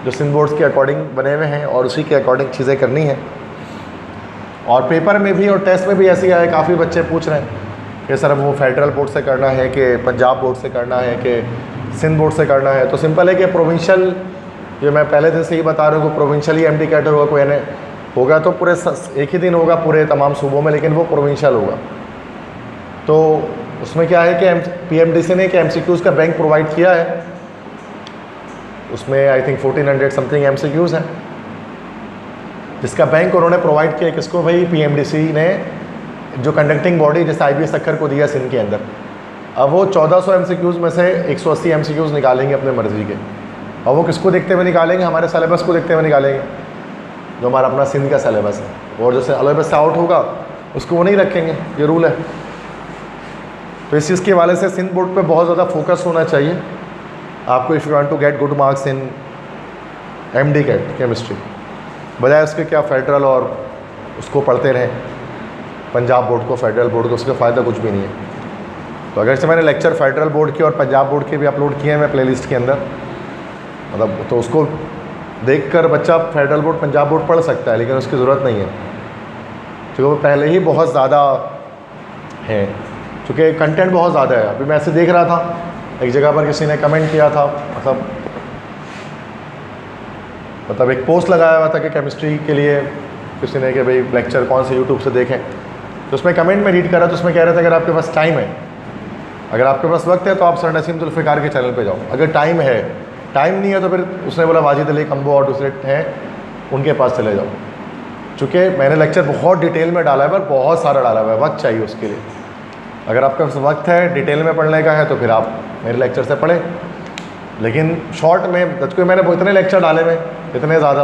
जो सिंध बोर्ड्स के अकॉर्डिंग बने हुए हैं और उसी के अकॉर्डिंग चीज़ें करनी हैं। और पेपर में भी और टेस्ट में भी ऐसे ही आए, काफ़ी बच्चे पूछ रहे हैं कि सर वो फेडरल बोर्ड से करना है कि पंजाब बोर्ड से करना है कि सिंध बोर्ड से करना है। तो सिंपल है कि प्रोविंशियल, ये मैं पहले दिन से ही बता रहा हूँ कि प्रोविंशियल ही MD कैटर होगा, कोई नहीं होगा तो पूरे एक ही दिन होगा पूरे तमाम सूबों में, लेकिन वो प्रोविंशियल होगा। तो उसमें क्या है कि PMDC ने कि MCQs का बैंक प्रोवाइड किया है, उसमें आई थिंक 1400 समथिंग MCQs हैं, जिसका बैंक उन्होंने प्रोवाइड किया। किसको भाई? PMDC ने, जो कंडक्टिंग बॉडी जैसे IBS अक्कर को दिया सिंध के अंदर। अब वो 1400 MCQs में से 180 MCQs निकालेंगे अपने मर्जी के, और वो किसको देखते हुए निकालेंगे? हमारे सिलेबस को देखते हुए निकालेंगे, जो हमारा अपना सिंध का सिलेबस है। और जो सिलेबस से आउट होगा उसको वो नहीं रखेंगे, ये रूल है। तो इस चीज़ के हवाले से सिंध बोर्ड पे बहुत ज़्यादा फोकस होना चाहिए आपको, if you want to get good marks in MD CAT chemistry, बजाय उसके क्या फेडरल और उसको पढ़ते रहें, पंजाब बोर्ड को, फेडरल बोर्ड को, उसका फ़ायदा कुछ भी नहीं है। तो अगर से मैंने लेक्चर फेडरल बोर्ड के और पंजाब बोर्ड के भी अपलोड किए हैं मैं प्लेलिस्ट के अंदर, मतलब तो उसको देखकर बच्चा फेडरल बोर्ड, पंजाब बोर्ड पढ़ सकता है, लेकिन उसकी ज़रूरत नहीं है, क्योंकि वो पहले ही बहुत ज़्यादा है, क्योंकि कंटेंट बहुत ज़्यादा है। अभी मैं ऐसे देख रहा था, एक जगह पर किसी ने कमेंट किया था, मतलब एक पोस्ट लगाया हुआ था कि केमिस्ट्री के लिए किसी ने कि भाई लेक्चर कौन से यूट्यूब से देखें। तो उसमें कमेंट में रीड करा, तो उसमें कह रहे थे अगर आपके पास टाइम है, अगर आपके पास वक्त है तो आप सर नसीम जुल्फ़िकार के चैनल पे जाओ। अगर टाइम है, टाइम नहीं है तो फिर उसने बोला वाजिद अली कंबो और दूसरे हैं उनके पास चले जाओ। चूँकि मैंने लेक्चर बहुत डिटेल में डाला है, पर बहुत सारा डाला हुआ है, वक्त चाहिए उसके लिए। अगर आपके पास वक्त है, डिटेल में पढ़ने का है, तो फिर आप मेरे लेक्चर से पढ़ें। लेकिन शॉर्ट में क्योंकि मैंने इतने लेक्चर डाले हुए, इतने ज़्यादा,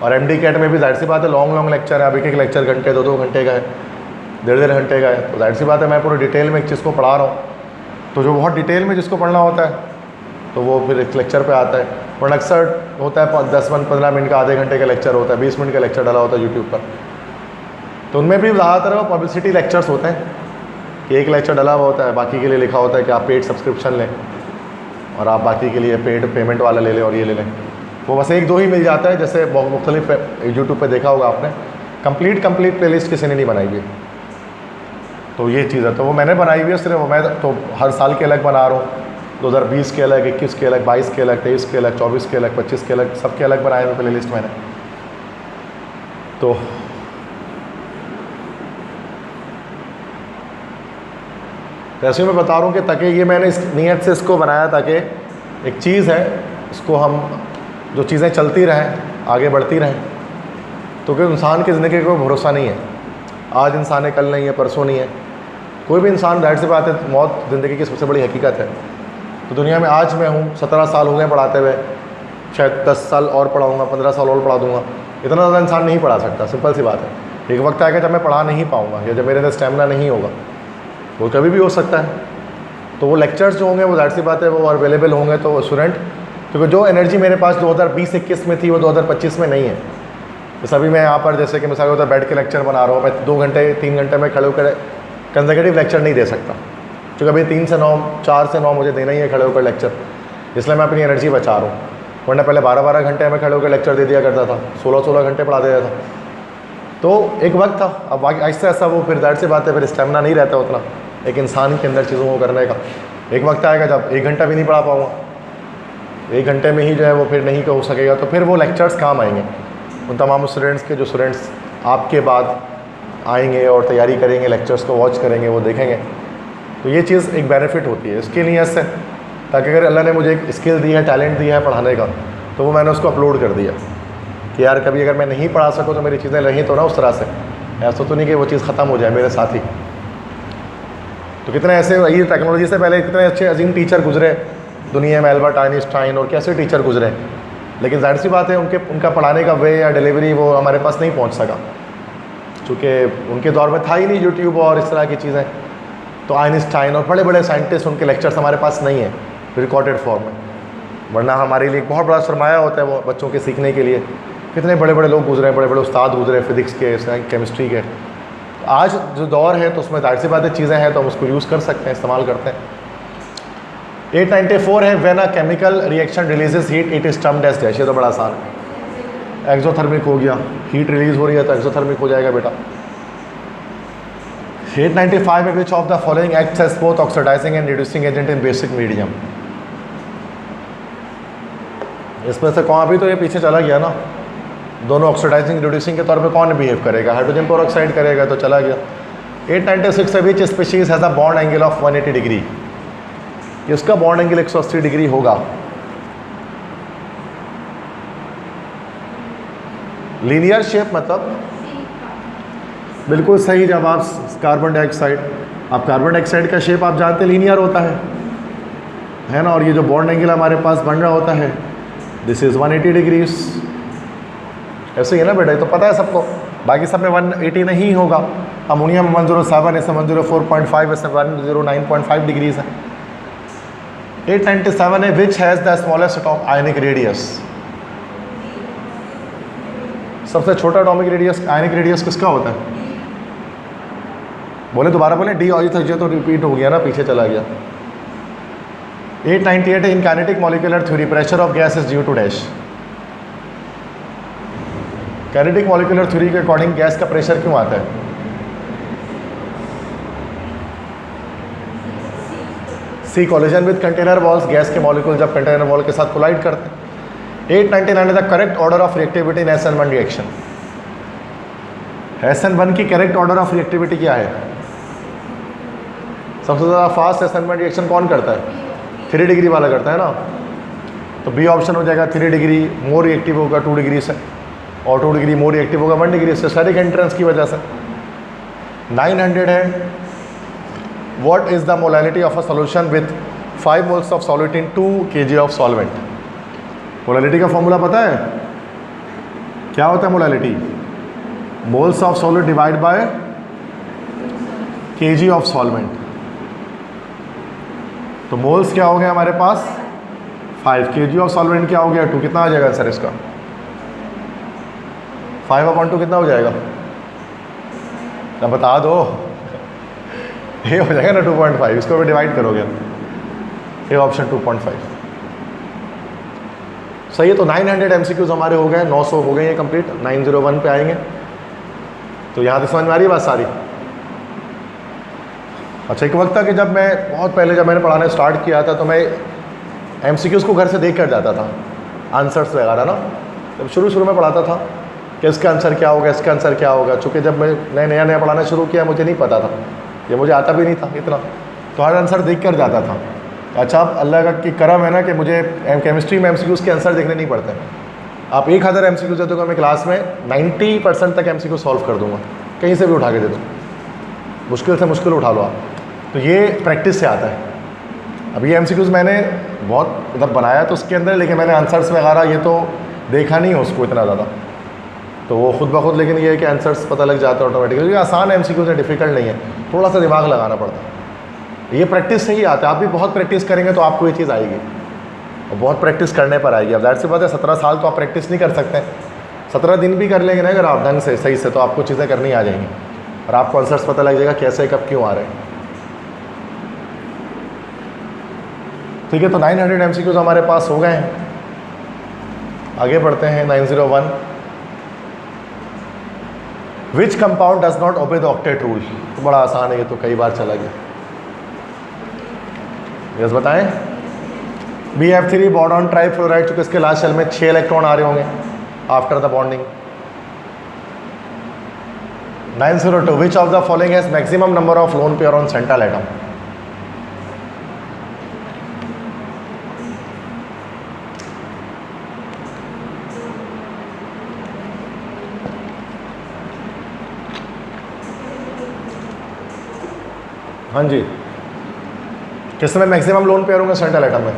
और MD कैट में भी जाहिर सी बात है लॉन्ग लेक्चर है। अब एक लेक्चर घंटे, 2 घंटे का है, 1.5 घंटे का है, तो जाहिर सी बात है मैं पूरे डिटेल में एक चीज़ को पढ़ा रहा हूँ। तो जो बहुत डिटेल में जिसको पढ़ना होता है तो वो फिर एक लेक्चर पे आता है। और अक्सर होता है 10-15 मिनट का, आधे घंटे का लेक्चर होता है, 20 मिनट का लेक्चर डाला होता है यूट्यूब पर। तो उनमें भी ज़्यादातर वो पब्लिसिटी लेक्चर्स होते हैं कि एक लेक्चर डाला हुआ होता है, बाकी के लिए लिखा होता है कि आप पेड सब्सक्रिप्शन लें और आप बाकी के लिए पेड पेमेंट वाला ले लें और ये ले लें। वो बस 1-2 ही मिल जाता है, जैसे मुख्तलिफ यूट्यूब पे देखा होगा आपने। कंप्लीट प्लेलिस्ट किसी ने नहीं बनाई हुई है, तो ये चीज़ है। तो वो मैंने बनाई हुई है सिर्फ, मैं तो हर साल के अलग बना रहा हूँ, 2020 के अलग, 21 के अलग, 22 के अलग, 23 के अलग, 24 के अलग, 25 के अलग, सबके अलग बनाए हुए प्ले लिस्ट मैंने। तो ऐसे मैं बता रहा हूँ कि ताकि ये मैंने इस नीयत से इसको बनाया ताकि एक चीज़ है, इसको हम जो चीज़ें चलती रहें, आगे बढ़ती रहें। तो कि इंसान की ज़िंदगी का कोई भरोसा नहीं है, आज इंसान है, कल नहीं है, परसों नहीं है। कोई भी इंसान, जाहिर सी बात है, मौत ज़िंदगी की सबसे बड़ी हकीकत है। तो दुनिया में आज मैं हूँ, 17 साल हो गए पढ़ाते हुए, शायद 10 साल और पढ़ाऊँगा, 15 साल और पढ़ा दूँगा, इतना ज़्यादा इंसान नहीं पढ़ा सकता, सिंपल सी बात है। एक वक्त आएगा जब मैं पढ़ा नहीं पाऊँगा या जब मेरे अंदर स्टेमिना नहीं होगा, वो कभी भी हो सकता है। तो वो लेक्चर्स जो होंगे वो ज़ाहिर सी बात है वो अवेलेबल होंगे, तो स्टूडेंट, क्योंकि जो एनर्जी मेरे पास 2020-21 में थी वो 2025 में नहीं है। जैसे अभी मैं यहाँ पर जैसे कि मिसाल के तौर पर बैठ के लेक्चर बना रहा हूँ, मैं 2 घंटे 3 घंटे में खड़े होकर कंसेक्यूटिव लेक्चर नहीं दे सकता, क्योंकि अभी 3 से 9 4 से 9 मुझे देना ही है खड़े होकर लेक्चर, इसलिए मैं अपनी एनर्जी बचा रहा हूँ। वरना पहले 12-12 घंटे में खड़े होकर लेक्चर दे दिया करता था, 16-16 घंटे पढ़ा देता था। तो एक वक्त था, अब आहिस्ता आहिस्ता वो फिर ज़ाहिर सी बात है फिर स्टेमिना नहीं रहता उतना एक इंसान के अंदर चीज़ों को करने का। एक वक्त आएगा जब 1 घंटा भी नहीं पढ़ा पाऊँगा, 1 घंटे में ही जो है वो फिर नहीं हो सकेगा, तो फिर वो लेक्चर्स काम आएंगे उन तमाम स्टूडेंट्स के जो स्टूडेंट्स आपके बाद आएंगे और तैयारी करेंगे, लेक्चर्स को वॉच करेंगे, वो देखेंगे। तो ये चीज़ एक बेनिफिट होती है इसकी नीयत से, ताकि अगर अल्लाह ने मुझे एक स्किल दी है, टैलेंट दिया है पढ़ाने का, तो वो मैंने उसको अपलोड कर दिया कि यार कभी अगर मैं नहीं पढ़ा सकूँ तो मेरी चीज़ें रहीं तो ना उस तरह से, ऐसा तो नहीं कि वो चीज़ ख़त्म हो जाए मेरे साथ ही। तो कितने ऐसे ये टेक्नोलॉजी से पहले कितने अच्छे अजीम टीचर गुजरे दुनिया में, एल्बर्ट आइंस्टाइन और कैसे टीचर गुजरे, लेकिन जाहिर सी बात है उनका पढ़ाने का वे या डिलीवरी वो हमारे पास नहीं पहुंच सका, क्योंकि उनके दौर में था ही नहीं यूट्यूब और इस तरह की चीज़ें। तो आइंस्टाइन और बड़े बड़े साइंटिस्ट, उनके लेक्चर्स हमारे पास नहीं है रिकॉर्डेड फॉर्म में, वरना हमारे लिए एक बहुत बड़ा सरमाया होता है वो बच्चों के सीखने के लिए। कितने बड़े बड़े लोग गुजरे, बड़े बड़े उस्ताद गुजरे फिज़िक्स के, केमिस्ट्री के। आज जो दौर है तो उसमें जाहिर सी बात है चीज़ें हैं तो हम उसको यूज़ कर सकते हैं, इस्तेमाल करते हैं। 894 है, when a chemical reaction releases heat it is termed as dash. ये तो बड़ा आसान है, एक्सोथर्मिक हो गया, हीट रिलीज हो रही है तो एक्सोथर्मिक हो जाएगा बेटा। 895 है, which of the following acts as both oxidising and reducing agent in basic medium. इसमें से कौन, अभी तो ये पीछे चला गया ना, दोनों ऑक्सीडाइजिंग रिड्यूसिंग के तौर पे कौन बिहेव करेगा, हाइड्रोजन पेरोक्साइड करेगा तो चला गया। 896 है, which species has a bond angle of 180 degree. इसका बॉन्ड एंगल 180 डिग्री होगा। लीनियर शेप मतलब बिल्कुल सही, जब आप कार्बन डाइऑक्साइड, आप कार्बन डाइऑक्साइड का शेप आप जानते लीनियर होता है ना, और ये जो बॉन्ड एंगल हमारे पास बन रहा होता है दिस इज़ 180 डिग्रीज। ऐसे ही है ना बेटा, तो पता है सबको, बाकी सब में 180 नहीं होगा। अमोनियम 107, ऐसे 104.5, ऐसे 109.5 डिग्रीज है। 897 है, which has the smallest atomic ionic radius. सबसे छोटा एटॉमिक रेडियस, आयनिक रेडियस किसका होता है? बोले दोबारा बोले, डी और ये तो रिपीट हो गया ना, पीछे चला गया। 898 है, in kinetic molecular theory pressure of gas is due to dash. Kinetic molecular theory के अकॉर्डिंग गैस का प्रेशर क्यों आता है? C collision with container walls, gas के मॉलिक्यूल जब कंटेनर वॉल के साथ कोलाइड करते हैं। 899 the correct order of reactivity in SN1 reaction. SN1 की करेक्ट ऑर्डर ऑफ रिएक्टिविटी क्या है? सबसे ज़्यादा फास्ट SN1 रिएक्शन कौन करता है? 3 डिग्री वाला करता है ना, तो बी ऑप्शन हो जाएगा। 3 डिग्री मोर रिएक्टिव होगा 2 डिग्री से, और 2 डिग्री मोर रिएक्टिव होगा 1 डिग्री से, स्टेरिक एंट्रेंस की वजह से। 900 है, what is the molality of a solution with 5 moles of solute in 2 kg of solvent. Molality का फॉर्मूला पता है क्या होता है? Molality moles of solute divide by kg of solvent. तो मोल्स क्या हो गया हमारे पास 5, kg ऑफ सॉल्वेंट क्या हो गया 2। कितना आ जाएगा सर इसका? 5/2 कितना हो जाएगा? अब बता दो। ये हो जाएगा ना 2.5, इसको भी डिवाइड करोगे, ये ऑप्शन 2.5 सही है। तो 900 MCQs हमारे हो गए, 900 हो गए ये कंप्लीट। 901 पे आएंगे, तो यहाँ तक समझ में आ रही है बात सारी? अच्छा, एक वक्त था कि जब मैं बहुत पहले जब मैंने पढ़ाना स्टार्ट किया था तो मैं MCQs को घर से देख कर जाता था, आंसर्स वगैरह ना। जब शुरू में पढ़ाता था कि इसका आंसर क्या होगा, इसका आंसर क्या होगा, चूँकि जब मैं नया पढ़ाना शुरू किया मुझे नहीं पता था, ये मुझे आता भी नहीं था इतना, तो हर आंसर देख कर जाता था। अच्छा, अब अल्लाह का की करम है ना कि मुझे केमिस्ट्री में MCQs के आंसर देखने नहीं पड़ते। आप 1000 MCQs दे दोगे मैं क्लास में 90% तक MCQ सॉल्व कर दूंगा, कहीं से भी उठा के दे दूँ, मुश्किल से मुश्किल उठा लो आप। तो ये प्रैक्टिस से आता है। अब ये MCQs मैंने बहुत मतलब बनाया तो उसके अंदर, लेकिन मैंने आंसर्स वगैरह ये तो देखा नहीं है उसको इतना ज़्यादा, तो वो खुद ब खुद, लेकिन ये है कि आंसर्स पता लग जाते हैं ऑटोमेटिकली। आसान MCQs है, डिफ़िकल्ट नहीं है, थोड़ा सा दिमाग लगाना पड़ता है। ये प्रैक्टिस से ही आता है, आप भी बहुत प्रैक्टिस करेंगे तो आपको ये चीज़ आएगी, और बहुत प्रैक्टिस करने पर आएगी। अब ज़ाहिर सी बात है 17 साल तो आप प्रैक्टिस नहीं कर सकते, 17 दिन भी कर लेंगे ना अगर आप ढंग से सही से, तो आपको चीज़ें करनी आ जाएंगी और आपको आंसर्स पता लग जाएगा कैसे कब क्यों आ रहे हैं। ठीक है, तो 900 MCQs हमारे पास हो गए हैं। आगे बढ़ते हैं 901। Which compound does not obey the octet rule. तो बड़ा आसान है ये, तो कई बार चला गया। यस बताएं। BF3 बोरॉन ट्राइफ्लोराइड, चूंकि इसके लास्ट शेल में 6 इलेक्ट्रॉन आ रहे होंगे after the bonding. 902 which of the following has maximum number of lone pair on central atom. हाँ जी, किसमें मैक्सिमम लोन पेयर होंगे सेंट्रल एटम में?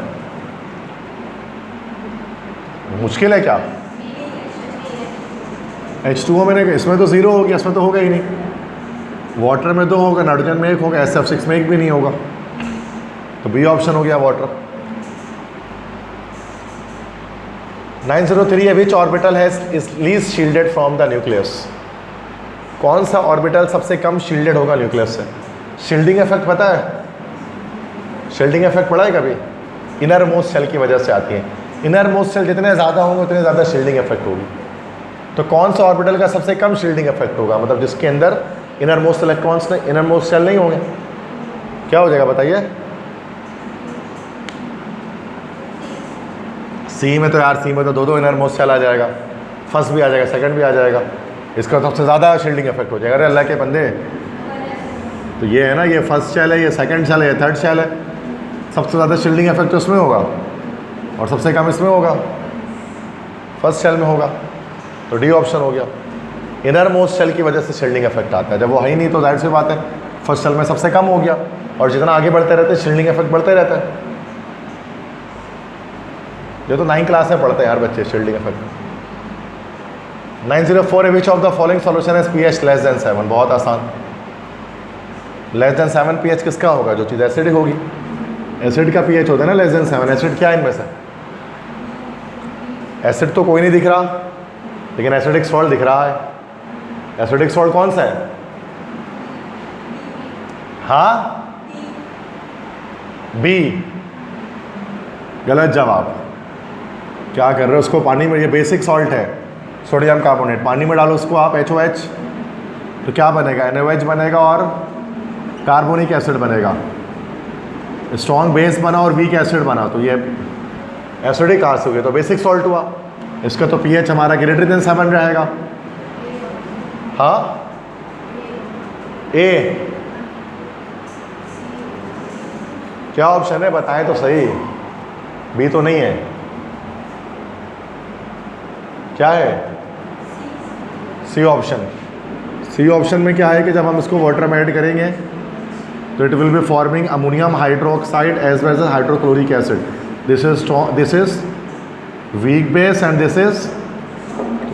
मुश्किल है क्या? H2O में नहीं, इसमें तो 0 हो गया, इसमें तो होगा ही नहीं। वाटर में 2 होगा, नाइट्रोजन में 1 होगा, SF6 में 1 भी नहीं होगा, तो बी ऑप्शन हो गया वाटर। 903 है which orbital has is least shielded from the nucleus. कौन सा ऑर्बिटल सबसे कम शील्डेड होगा न्यूक्लियस से? शील्डिंग इफेक्ट पता है? शील्डिंग इफेक्ट पढ़ा है कभी? इनर मोस्ट सेल की वजह से आती है। इनर मोस्ट सेल जितने ज़्यादा होंगे उतने ज़्यादा शील्डिंग इफेक्ट होगी। तो कौन सा ऑर्बिटल का सबसे कम शील्डिंग इफेक्ट होगा, मतलब जिसके अंदर इनर मोस्ट इलेक्ट्रॉन्स नहीं, इनर मोस्ट सेल नहीं होंगे? क्या हो जाएगा बताइए? सी में तो यार, सी में तो 2 इनर मोस्ट सेल आ जाएगा, फर्स्ट भी आ जाएगा, सेकंड भी आ जाएगा, इसका सबसे ज़्यादा शील्डिंग इफेक्ट हो जाएगा। अरे अल्लाह के बंदे, तो ये है ना, ये फर्स्ट शेल है, ये सेकंड शेल है, ये थर्ड शेल है, सबसे ज़्यादा शील्डिंग इफेक्ट तो इसमें होगा और सबसे कम इसमें होगा, फर्स्ट शेल में होगा। तो डी ऑप्शन हो गया। इनर मोस्ट शेल की वजह से शील्डिंग इफेक्ट आता है, जब वो है ही नहीं तो जाहिर सी बात है फर्स्ट शेल में सबसे कम हो गया, और जितना आगे बढ़ते रहते शील्डिंग इफेक्ट बढ़ते रहता है। ये तो 9 क्लास में पढ़ते हैं यार बच्चे shielding effect. 904 which of the following solution is pH less than 7। बहुत आसान, लेस देन 7 pH किसका होगा? जो चीज़ एसिडिक होगी। एसिड का pH होता है ना लेस देन 7। एसिड क्या है इनमें से? एसिड तो कोई नहीं दिख रहा, लेकिन एसिडिक सॉल्ट दिख रहा है। एसिडिक सॉल्ट कौन सा है? हाँ, बी। गलत जवाब। क्या कर रहे हो? उसको पानी में, ये बेसिक सॉल्ट है, सोडियम कार्बोनेट, पानी में डालो उसको आप HOH, तो क्या बनेगा? NaOH बनेगा और कार्बोनिक एसिड बनेगा। स्ट्रॉन्ग बेस बना और वीक एसिड बना, तो ये एसिडिक कहाँ से हो गया? तो बेसिक सॉल्ट हुआ। इसका तो pH हमारा ग्रेटर देन 7 रहेगा। हाँ, ए। क्या ऑप्शन है बताएं तो सही। बी तो नहीं है, क्या है? C option. सी ऑप्शन में क्या है कि जब हम इसको वाटर में ऐड करेंगे तो it will be forming ammonium hydroxide as well as hydrochloric acid. This is weak base and this is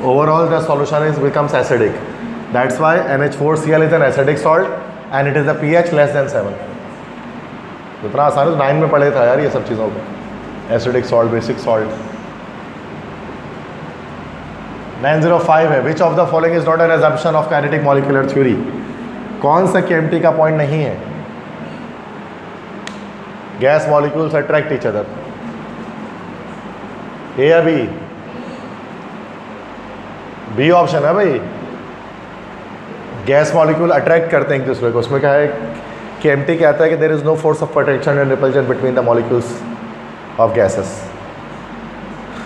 overall the solution is becomes acidic. That's why NH4Cl is an acidic salt and it is a pH less than 7. इतना आसान है, 9 में पढ़े था यार ये सब चीज़ों को, एसिडिक सॉल्ट, बेसिक सॉल्ट। 905 है which of the following is not an assumption of kinetic molecular theory. कौन सा KMT का पॉइंट नहीं है? Gas molecules attract each other. A या बी? बी ऑप्शन है भाई। गैस मॉलिक्यूल अट्रैक्ट करते हैं एक दूसरे को। उसमें क्या है कि KMT कहता है कि there is no force of attraction and repulsion between the molecules of gases.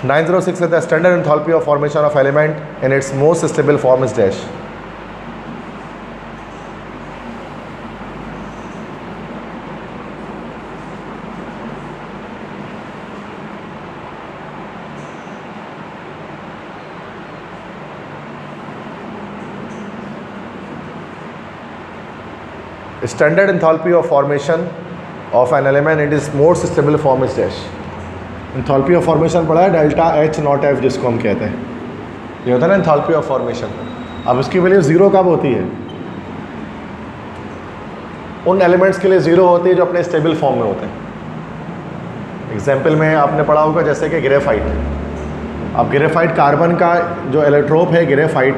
906 the standard enthalpy of formation of element in its most stable form is dash. Standard enthalpy of formation of an element it is most stable form is dash. Enthalpy of formation पढ़ा है, delta H not F जिसको हम कहते हैं, ये होता है ना एंथैल्पी ऑफ फॉर्मेशन। अब इसकी वैल्यू ज़ीरो कब होती है? उन एलिमेंट्स के लिए ज़ीरो होती है जो अपने स्टेबल फॉर्म में होते हैं। एग्जाम्पल में आपने पढ़ा होगा जैसे कि ग्रेफाइट। अब ग्रेफाइट कार्बन का जो इलेक्ट्रोप है ग्रेफाइट,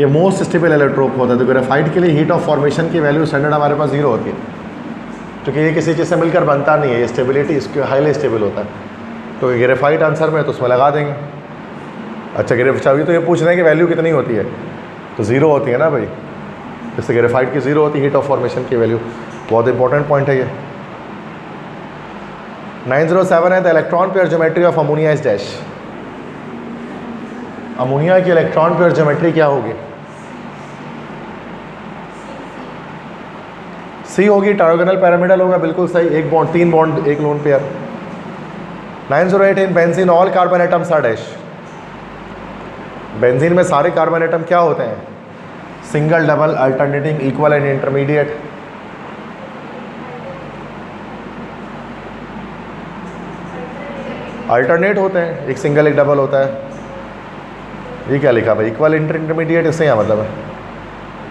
ये मोस्ट स्टेबल इलेक्ट्रोप होता है। तो ग्रेफाइट के लिए हीट ऑफ फॉर्मेशन की वैल्यू स्टैंडर्ड हमारे पास ज़ीरो होती है, क्योंकि ये किसी चीज़ से मिलकर बनता नहीं है, ये स्टेबिलिटी इसके हाईली स्टेबल होता है। तो ग्रेफाइट आंसर में तो उसमें लगा देंगे। अच्छा अभी तो ये पूछ रहे हैं कि वैल्यू कितनी होती है, तो ज़ीरो होती है ना भाई, जैसे ग्रेफाइट की ज़ीरो होती है हीट ऑफ फॉर्मेशन की वैल्यू। बहुत इंपॉर्टेंट पॉइंट है ये। 907 है the electron pair geometry of ammonia is dash. Ammonia की इलेक्ट्रॉन पेयर ज्योमेट्री क्या होगी? सी होगी, टॉर्गोनल पिरामिडल होगा, बिल्कुल सही। एक बॉन्ड, तीन बॉन्ड, एक lone pair. 908 in benzene all carbon atoms are dash. Benzene में सारे कार्बन एटम क्या होते हैं? Single, double, alternating, equal and intermediate. Alternate होते हैं, एक सिंगल एक डबल होता है। ये क्या लिखा भाई? इक्वल इंटरमीडिएट, इससे क्या मतलब है?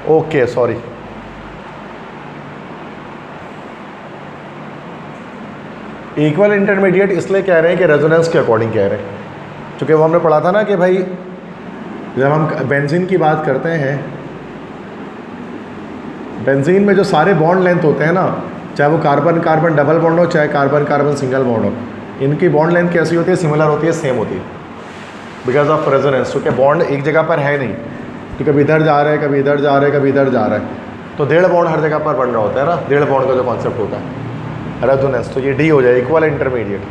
ओके सॉरी, इक्वल इंटरमीडिएट इसलिए कह रहे हैं कि रेजोनेंस के अकॉर्डिंग कह रहे हैं, क्योंकि वो हमने पढ़ा था ना कि भाई जब हम बेंजीन की बात करते हैं, बेंजीन में जो सारे बॉन्ड लेंथ होते हैं ना, चाहे वो कार्बन कार्बन डबल बॉन्ड हो, चाहे कार्बन कार्बन सिंगल बॉन्ड हो, इनकी बॉन्ड लेंथ कैसी होती है? सिमिलर होती है, सेम होती है, बिकॉज ऑफ रेजोनेंस। क्योंकि बॉन्ड एक जगह पर है नहीं, तो कभी इधर जा रहा है, कभी इधर जा रहा है, कभी इधर जा रहा है, तो डेढ़ बॉन्ड हर जगह पर बन रहा होता है ना, डेढ़ बॉन्ड का जो कॉन्सेप्ट होता है रेजोनेंस। तो ये डी हो जाए, इक्वल इंटरमीडिएट।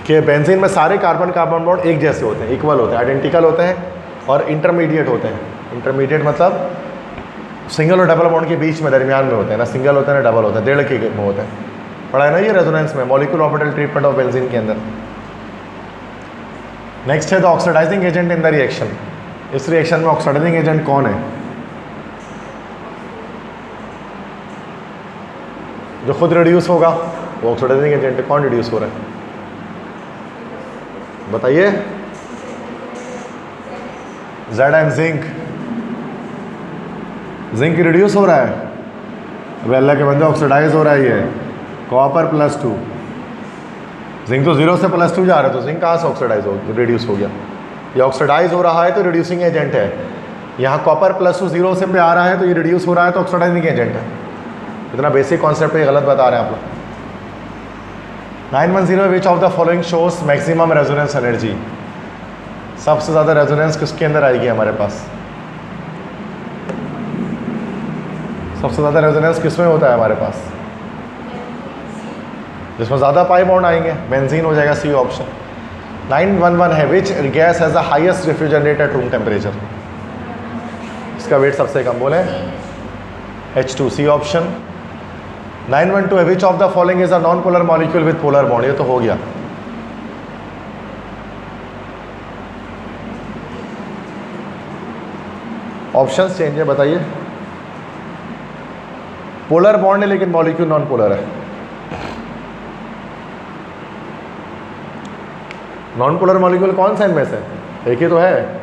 कि बेंजीन में सारे कार्बन कार्बन बॉन्ड एक जैसे होते हैं, इक्वल होते हैं, आइडेंटिकल होते हैं, और इंटरमीडिएट होते हैं। इंटरमीडिएट मतलब सिंगल और डबल बॉन्ड के बीच में, दरमियान में होते हैं ना, सिंगल होता है ना डबल होता है, डेढ़ के में होता है। पढ़ा है ना ये रेजोनेंस में, molecule orbital treatment of benzene के अंदर। नेक्स्ट है the oxidising agent in the reaction. इस रिएक्शन में ऑक्सीडाइजिंग एजेंट कौन है? जो खुद रिड्यूस होगा वो ऑक्सीडाइजिंग एजेंट है। कौन रिड्यूस हो रहा है बताइए? Zn zinc. जिंक रिड्यूस हो रहा है, अब अल्लाह के बंदे ऑक्सीडाइज हो रहा है। ये कॉपर +2, जिंक तो 0 से +2 जा रहा है, तो जिंक कहाँ से ऑक्सीडाइज हो, रिड्यूस हो गया। ये ऑक्सीडाइज हो रहा है तो रिड्यूसिंग एजेंट है। यहाँ कॉपर +2 0 से पे आ रहा है तो ये रिड्यूस हो रहा है, तो ऑक्सीडाइजिंग एजेंट है। इतना बेसिक कॉन्सेप्ट है, गलत बता रहे हैं आप लोग। 910 विच of the following shows maximum resonance energy. सबसे ज़्यादा रेजोनेंस किसके अंदर आएगी हमारे पास? सबसे ज़्यादा रेजोनेंस किसमें होता है हमारे पास? जिसमें ज़्यादा पाई बॉन्ड आएंगे, बेंजीन हो जाएगा, सी ऑप्शन। 911 है which gas has the highest diffusion rate at room temperature. इसका वेट सबसे कम बोले H2, सी ऑप्शन। 912 है which of the following is a non polar molecule with polar bond. ये तो हो गया। ऑप्शंस चेंज है, बताइए। पोलर बॉन्ड है लेकिन मॉलिक्यूल नॉन पोलर है। नॉन पोलर मॉलिक्यूल कौन सा इनमें से? एक ही तो है,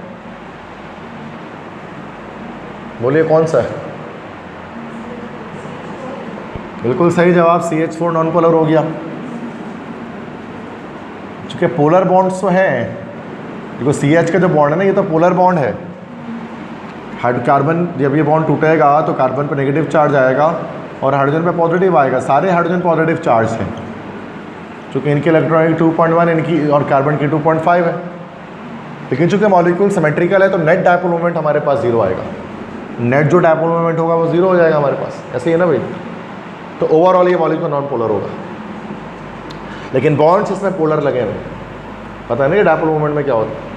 बोलिए कौन सा है? बिल्कुल सही जवाब, CH4 नॉन पोलर हो गया। चूँकि पोलर बॉन्ड्स तो हैं, देखो CH का जो बॉन्ड है ना, ये तो पोलर बॉन्ड है। कार्बन जब ये बॉन्ड टूटेगा तो कार्बन पर नेगेटिव चार्ज आएगा और हाइड्रोजन पे पॉजिटिव आएगा। सारे हाइड्रोजन पॉजिटिव चार्ज हैं, चूँकि इनकी इलेक्ट्रॉन 2.1 इनकी और कार्बन की 2.5 है। लेकिन चूँकि मॉलिक्यूल सिमेट्रिकल है तो नेट डायपोल मोमेंट हमारे पास 0 आएगा। नेट जो डायपोल मोमेंट होगा वो 0 हो जाएगा हमारे पास, ऐसे ही है ना भाई। तो ओवरऑल ये मॉलिक्यूल नॉन पोलर होगा, लेकिन बॉन्ड्स इसमें पोलर लगे हुए। पता नहीं डायपोल मोमेंट में क्या होता है।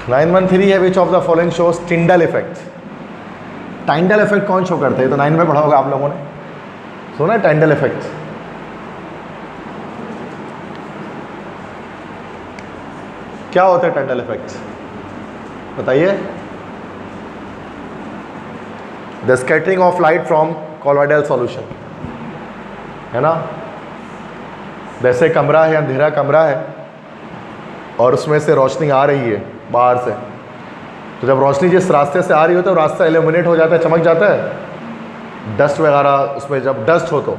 913 है which of the following shows Tyndall effect. Tyndall effect कौन शो करता है? तो 9 में पढ़ा होगा आप लोगों ने, सुना है टाइंडल इफेक्ट? क्या होता है टाइंडल इफेक्ट बताइए? The scattering of light from colloidal solution, है ना। जैसे कमरा है, अंधेरा कमरा है और उसमें से रोशनी आ रही है बाहर से, तो जब रोशनी जिस रास्ते से आ रही हो तो रास्ता इल्यूमिनेट हो जाता है, चमक जाता है। डस्ट वगैरह उसमें जब डस्ट हो तो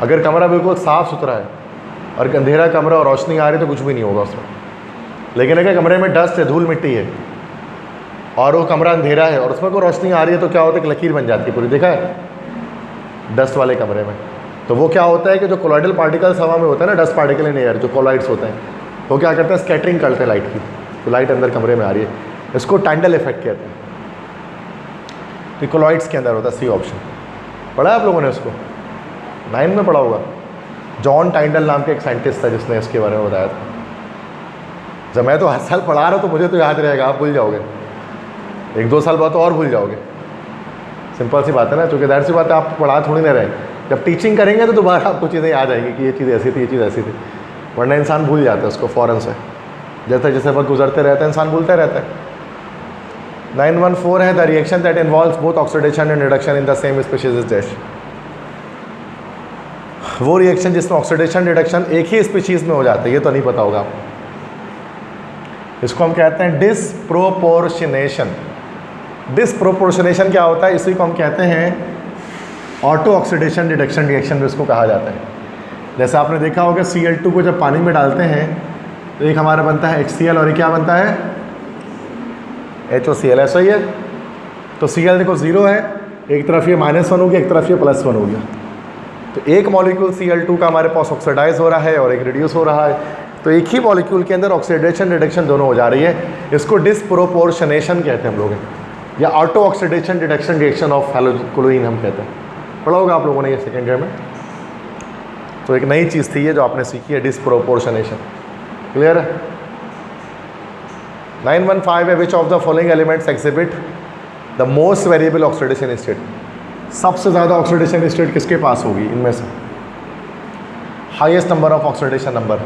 अगर कमरा बिल्कुल साफ़ सुथरा है और अंधेरा कमरा और रोशनी आ रही है तो कुछ भी नहीं होगा उसमें। लेकिन अगर कमरे में डस्ट है, धूल मिट्टी है और वो कमरा अंधेरा है और उसमें कोई रोशनी आ रही है तो क्या होता है कि लकीर बन जाती है पूरी, देखा है डस्ट वाले कमरे में। तो वो क्या होता है कि जो कोलॉइडल पार्टिकल्स हवा में होता है ना, डस्ट पार्टिकल इन एयर, जो कोलॉइड्स होते हैं, वो क्या करते हैं, स्कैटरिंग करते हैं लाइट की, तो लाइट अंदर कमरे में आ रही है। इसको टाइंडल इफेक्ट कहते हैं। तो कोलॉइड्स के अंदर होता है, सी ऑप्शन। पढ़ा है आप लोगों ने उसको, 9 में पढ़ा होगा। जॉन टाइंडल नाम के एक साइंटिस्ट था जिसने इसके बारे में बताया था। जब मैं तो हर साल पढ़ा रहा हूँ तो मुझे तो याद रहेगा, आप भूल जाओगे 1-2 साल बाद तो और भूल जाओगे। सिंपल सी बात है ना, क्योंकि ज़ाहिर सी बात है आप पढ़ा थोड़ी ना रहे, जब टीचिंग करेंगे तो दोबारा आपको चीज़ें याद आएंगी कि ये चीज़ ऐसी थी, ये चीज़ ऐसी थी, वरना इंसान भूल जाता है उसको फ़ौरन से। जैसे जैसे वक्त गुजरते रहते हैं इंसान भूलता रहता है। 914 है the reaction that involves both oxidation and reduction in the same species is dash. वो रिएक्शन जिसमें ऑक्सीडेशन रिडक्शन एक ही स्पीशीज़ में हो जाता है, ये तो नहीं पता होगा आपको। इसको हम कहते हैं डिसप्रोपोर्शनेशन। डिसप्रोपोर्शनेशन क्या होता है, इसी को हम कहते हैं ऑटो ऑक्सीडेशन रिडक्शन रिएक्शन भी इसको कहा जाता है। जैसे आपने देखा होगा Cl2 को जब पानी में डालते हैं तो एक हमारा बनता है HCl और ये क्या बनता है, HOCl, ऐसा ही है। तो Cl देखो 0 है, एक तरफ ये -1 हो गया, एक तरफ ये +1 हो गया। तो एक मॉलिक्यूल Cl2 का हमारे पास ऑक्सीडाइज हो रहा है और एक रिड्यूस हो रहा है, तो एक ही मॉलिक्यूल के अंदर ऑक्सीडेशन रिडक्शन दोनों हो जा रही है। इसको डिसप्रोपोर्शनेशन कहते हैं हम लोग, या auto oxidation reduction reaction of halochlorine हम कहते हैं। पढ़ा होगा आप लोगों ने ये सेकेंड ईयर में। तो एक नई चीज़ थी ये जो आपने सीखी है, डिसप्रोपोर्शनेशन। क्लियर है। 915 है which of the following elements exhibit the most variable oxidation state. सबसे ज़्यादा ऑक्सीडेशन स्टेट किसके पास होगी इनमें से, highest number of oxidation number.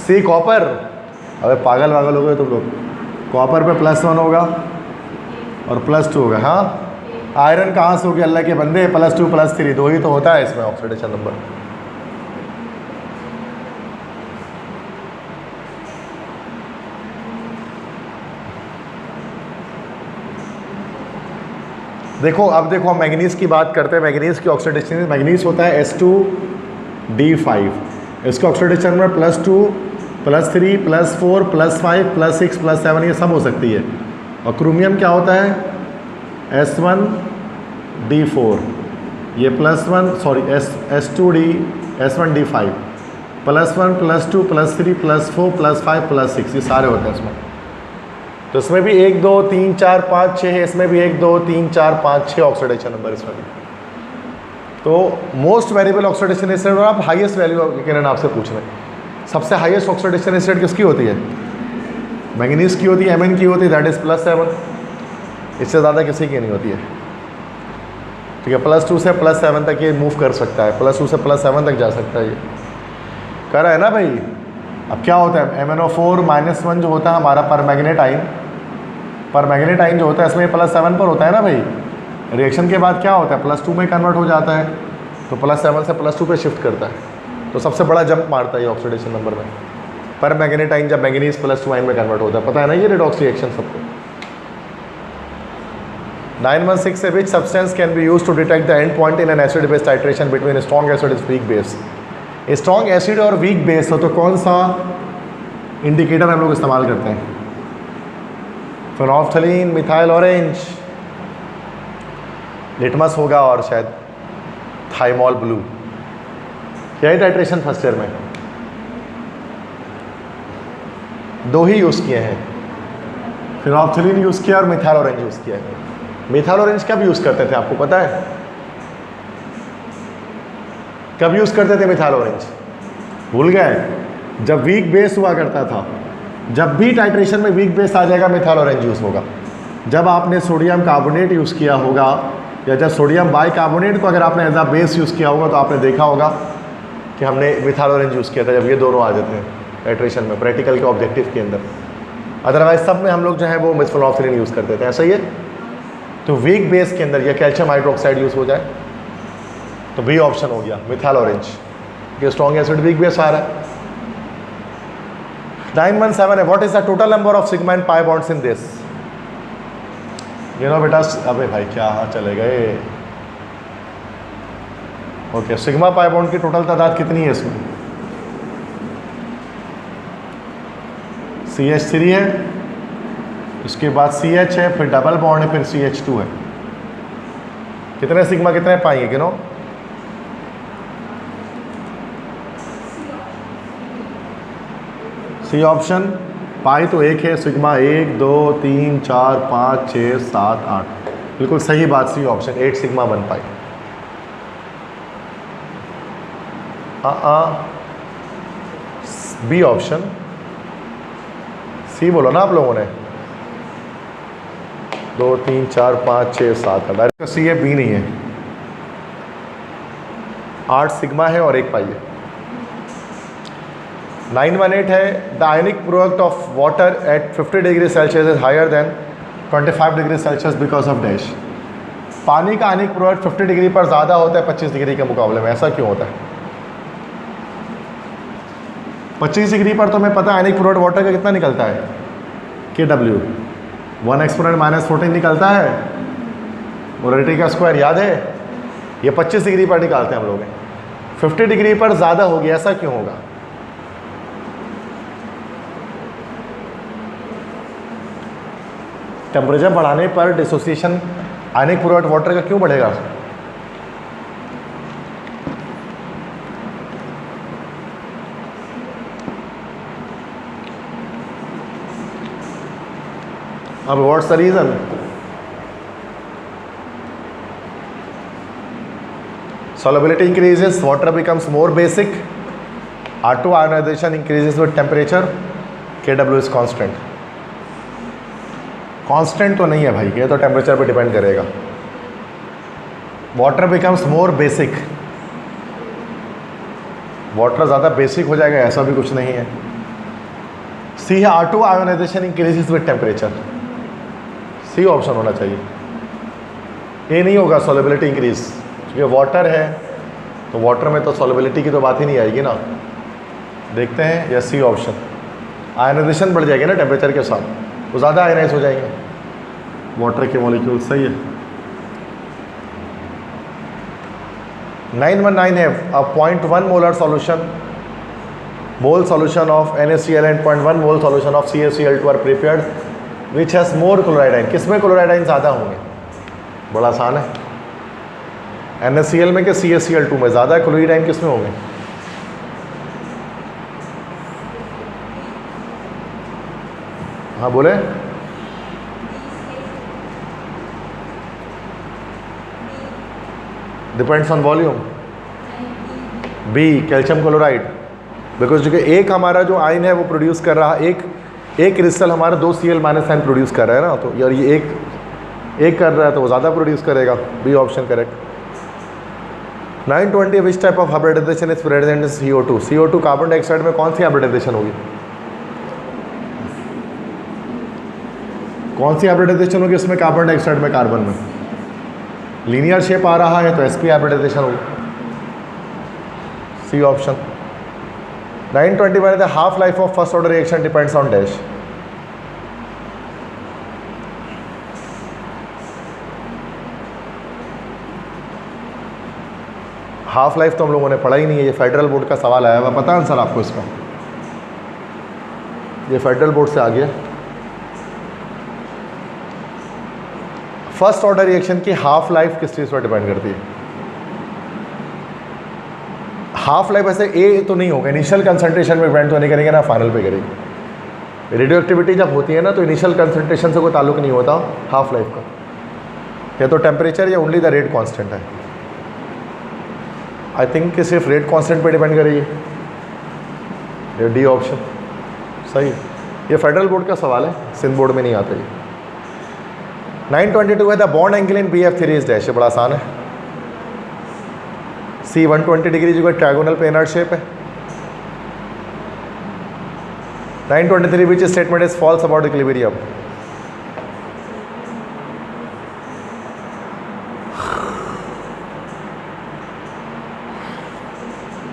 C copper. अबे पागल वागल हो गए तुम लोग, कॉपर पे +1 होगा और +2 होगा। हाँ, आयरन कहाँ से हो गया अल्लाह के बंदे, +2 +3 दो ही तो होता है इसमें ऑक्सीडेशन नंबर। देखो अब देखो हम मैग्नीज की बात करते हैं। मैग्नीज की ऑक्सीडेशन, मैग्नीज होता है S2D5, इसका ऑक्सीडेशन नंबर +2 +3 +4 +5 +6 +7 ये सब हो सकती है। और क्रोमियम क्या होता है, S1D4, ये +1 सॉरी S1D5 +1 +2 +3 +4 +5 +6 ये सारे होते हैं इसमें। तो इसमें भी 1 2 3 4 5 6 है, इसमें भी 1 2 3 4 5 6 ऑक्सीडेशन नंबर इसमें भी। तो मोस्ट वेरिएबल ऑक्सीडेशन स्टेट और आप हाईएस्ट वैल्यू किरण आपसे पूछ रहे हैं। सबसे हाईएस्ट ऑक्सीडेशन स्टेट किसकी होती है, मैंगनीज की होती है, Mn की होती है, दैट इज़ +7। इससे ज़्यादा किसी की नहीं होती है। ठीक है, +2 से +7 तक ये मूव कर सकता है, +2 से +7 तक जा सकता है ये, कर रहा है ना भाई। अब क्या होता है, MnO4 -1 जो होता है हमारा पर मैग्नेट आइन जो होता है इसमें +7 पर होता है ना भाई। रिएक्शन के बाद क्या होता है, +2 में कन्वर्ट हो जाता है, तो +7 से +2 पे शिफ्ट करता है। तो सबसे बड़ा जंप मारता है ये ऑक्सीडेशन नंबर में, पर मैग्नेट आइन जब मैग्नीज +2 आइन में कन्वर्ट होता है। पता है ना ये रेडॉक्स रिएक्शन सबको। 916 है which substance can be use to detect the end point in an acid base titration between strong acid is weak base. Strong acid और वीक बेस हो तो कौन सा इंडिकेटर हम लोग इस्तेमाल करते हैं, फेनोल्फ्थलीन, मिथाइल ऑरेंज, लिटमस होगा और शायद थाइमोल ब्लू। क्या है टाइट्रेशन फर्स्ट ईयर में 2 ही यूज़ किए हैं, फेनोल्फ्थलीन यूज़ किया और मिथाइल ऑरेंज यूज़ किया है। मिथाइल ऑरेंज कब यूज़ करते थे आपको पता है, कब यूज़ करते थे मिथाइल ऑरेंज, भूल गए, जब वीक बेस हुआ करता था। जब भी टाइट्रेशन में वीक बेस आ जाएगा मिथाइल ऑरेंज यूज़ होगा। जब आपने सोडियम कार्बोनेट यूज़ किया होगा या जब सोडियम बाइकार्बोनेट को अगर आपने एज अ बेस यूज़ किया होगा तो आपने देखा होगा कि हमने मिथाइल ऑरेंज यूज़ किया था, जब ये दोनों आ जाते हैं टाइट्रेशन में प्रैक्टिकल के ऑब्जेक्टिव के अंदर। अदरवाइज सब में हम लोग जो है वो मिथनॉल्फिन यूज़ करते थे, ऐसा ही है। तो वीक बेस के अंदर या कैल्शियम हाइड्रोक्साइड यूज़ हो जाए तो बी ऑप्शन हो गया मिथाइल ऑरेंज, ये स्ट्रॉन्ग एसिड वीक बेस आ रहा है। 917 है, what is the total number of sigma and pi bonds in this? बेटा, अबे भाई क्या चले गए। ओके, सिग्मा पाई बॉन्ड की टोटल तादाद कितनी है इसमें? CH3 है, उसके बाद CH है, फिर डबल बॉन्ड है, फिर CH2 है। कितने सिग्मा कितने पाई है गिनो? C option. पाई तो एक है, सिग्मा 1 2 3 4 5 6 7 8, बिल्कुल सही बात, सी ऑप्शन 8 सिग्मा 1 पाई। बी ऑप्शन, सी बोलो ना आप लोगों ने। 2 3 4 5 6 7 8, डायरेक्ट सी है, बी नहीं है। 8 सिग्मा है और 1 पाई है। 918 है, the ionic product of water at 50 degree Celsius is higher than 25 degree Celsius because of dash. पानी का आयनिक प्रोडक्ट 50 डिग्री पर ज़्यादा होता है 25 डिग्री के मुकाबले में, ऐसा क्यों होता है? 25 डिग्री पर तो हमें पता है आयनिक प्रोडक्ट वाटर का कितना निकलता है, KW 1 एक्सपोनेंट -14 निकलता है, मोलरिटी का स्क्वायर याद है। ये 25 डिग्री पर निकालते हैं हम लोग। 50 डिग्री पर ज़्यादा होगी, ऐसा क्यों होगा? टेम्परेचर बढ़ाने पर डिसोसिएशन आयनिक प्रोडक्ट वाटर का क्यों बढ़ेगा? अब what's the reason? solubility increases, water becomes more basic, R2 ionization increases with temperature, KW is constant। Constant तो नहीं है भाई, ये तो टेम्परेचर पे डिपेंड करेगा। Water becomes more basic, water ज़्यादा बेसिक हो जाएगा ऐसा भी कुछ नहीं है। सी है, R2 ionisation increases with temperature, C option होना चाहिए। ये नहीं होगा सॉल्युबिलिटी इंक्रीज, क्योंकि वाटर है तो वाटर में तो सॉल्युबिलिटी की तो बात ही नहीं आएगी ना। देखते हैं, या सी ऑप्शन, आयोनाइजेशन बढ़ जाएगी ना टेम्परेचर के साथ, तो ज़्यादा आयनाइज हो जाएंगे वाटर के मॉलिक्यूल। सही है। 919 है, a 0.1 molar solution, mole solution of NaCl and 0.1 mole solution of CaCl2 are prepared which has more chloride. किसमें क्लोराइड ज़्यादा होंगे? बड़ा आसान है, NaCl में कि CaCl2 में? ज़्यादा क्लोराइड किस में होंगे? हाँ बोले। Depends on volume. B calcium chloride, because क्योंकि एक हमारा जो आयन है वो प्रोड्यूस कर रहा है, एक क्रिस्टल हमारा 2 Cl- आयन प्रोड्यूस कर रहा है ना, तो यार ये एक कर रहा है तो वो ज़्यादा प्रोड्यूस करेगा। B option correct. 920 which type of hybridisation is present in CO2? CO2 carbon dioxide में कौन सी हाइब्रिडाइजेशन होगी? कौन सी हाइब्रिडाइजेशन होगी इसमें? कार्बन डाइऑक्साइड में कार्बन में लीनियर शेप आ रहा है तो sp हाइब्रिडाइजेशन होगी, C option. 921 the half life of first order reaction depends on dash. Half life तो हम लोगों ने पढ़ा ही नहीं है, ये फेडरल बोर्ड का सवाल आया हुआ, पता आंसर आपको इसका? ये फेडरल बोर्ड से आ गया। फर्स्ट ऑर्डर रिएक्शन की हाफ लाइफ किस चीज़ पर डिपेंड करती है? हाफ लाइफ ऐसे ए तो नहीं होगा, इनिशियल कंसंट्रेशन में डिपेंड तो नहीं करेंगे ना फाइनल पे करेंगे। रेडियो एक्टिविटी जब होती है ना तो इनिशियल कंसंट्रेशन से कोई ताल्लुक नहीं होता हाफ लाइफ का, या तो टेम्परेचर या ओनली द रेट कांस्टेंट है। आई थिंक कि सिर्फ रेट कांस्टेंट पे डिपेंड करेगी, ये डी ऑप्शन सही है। ये फेडरल बोर्ड का सवाल है, सिंध बोर्ड में नहीं आता ये। 922 है, the bond angle in BF3 is dash, बड़ा आसान है। C 120 डिग्री जो ट्रायगोनल प्लेनर शेप है, 923 which statement is false about equilibrium?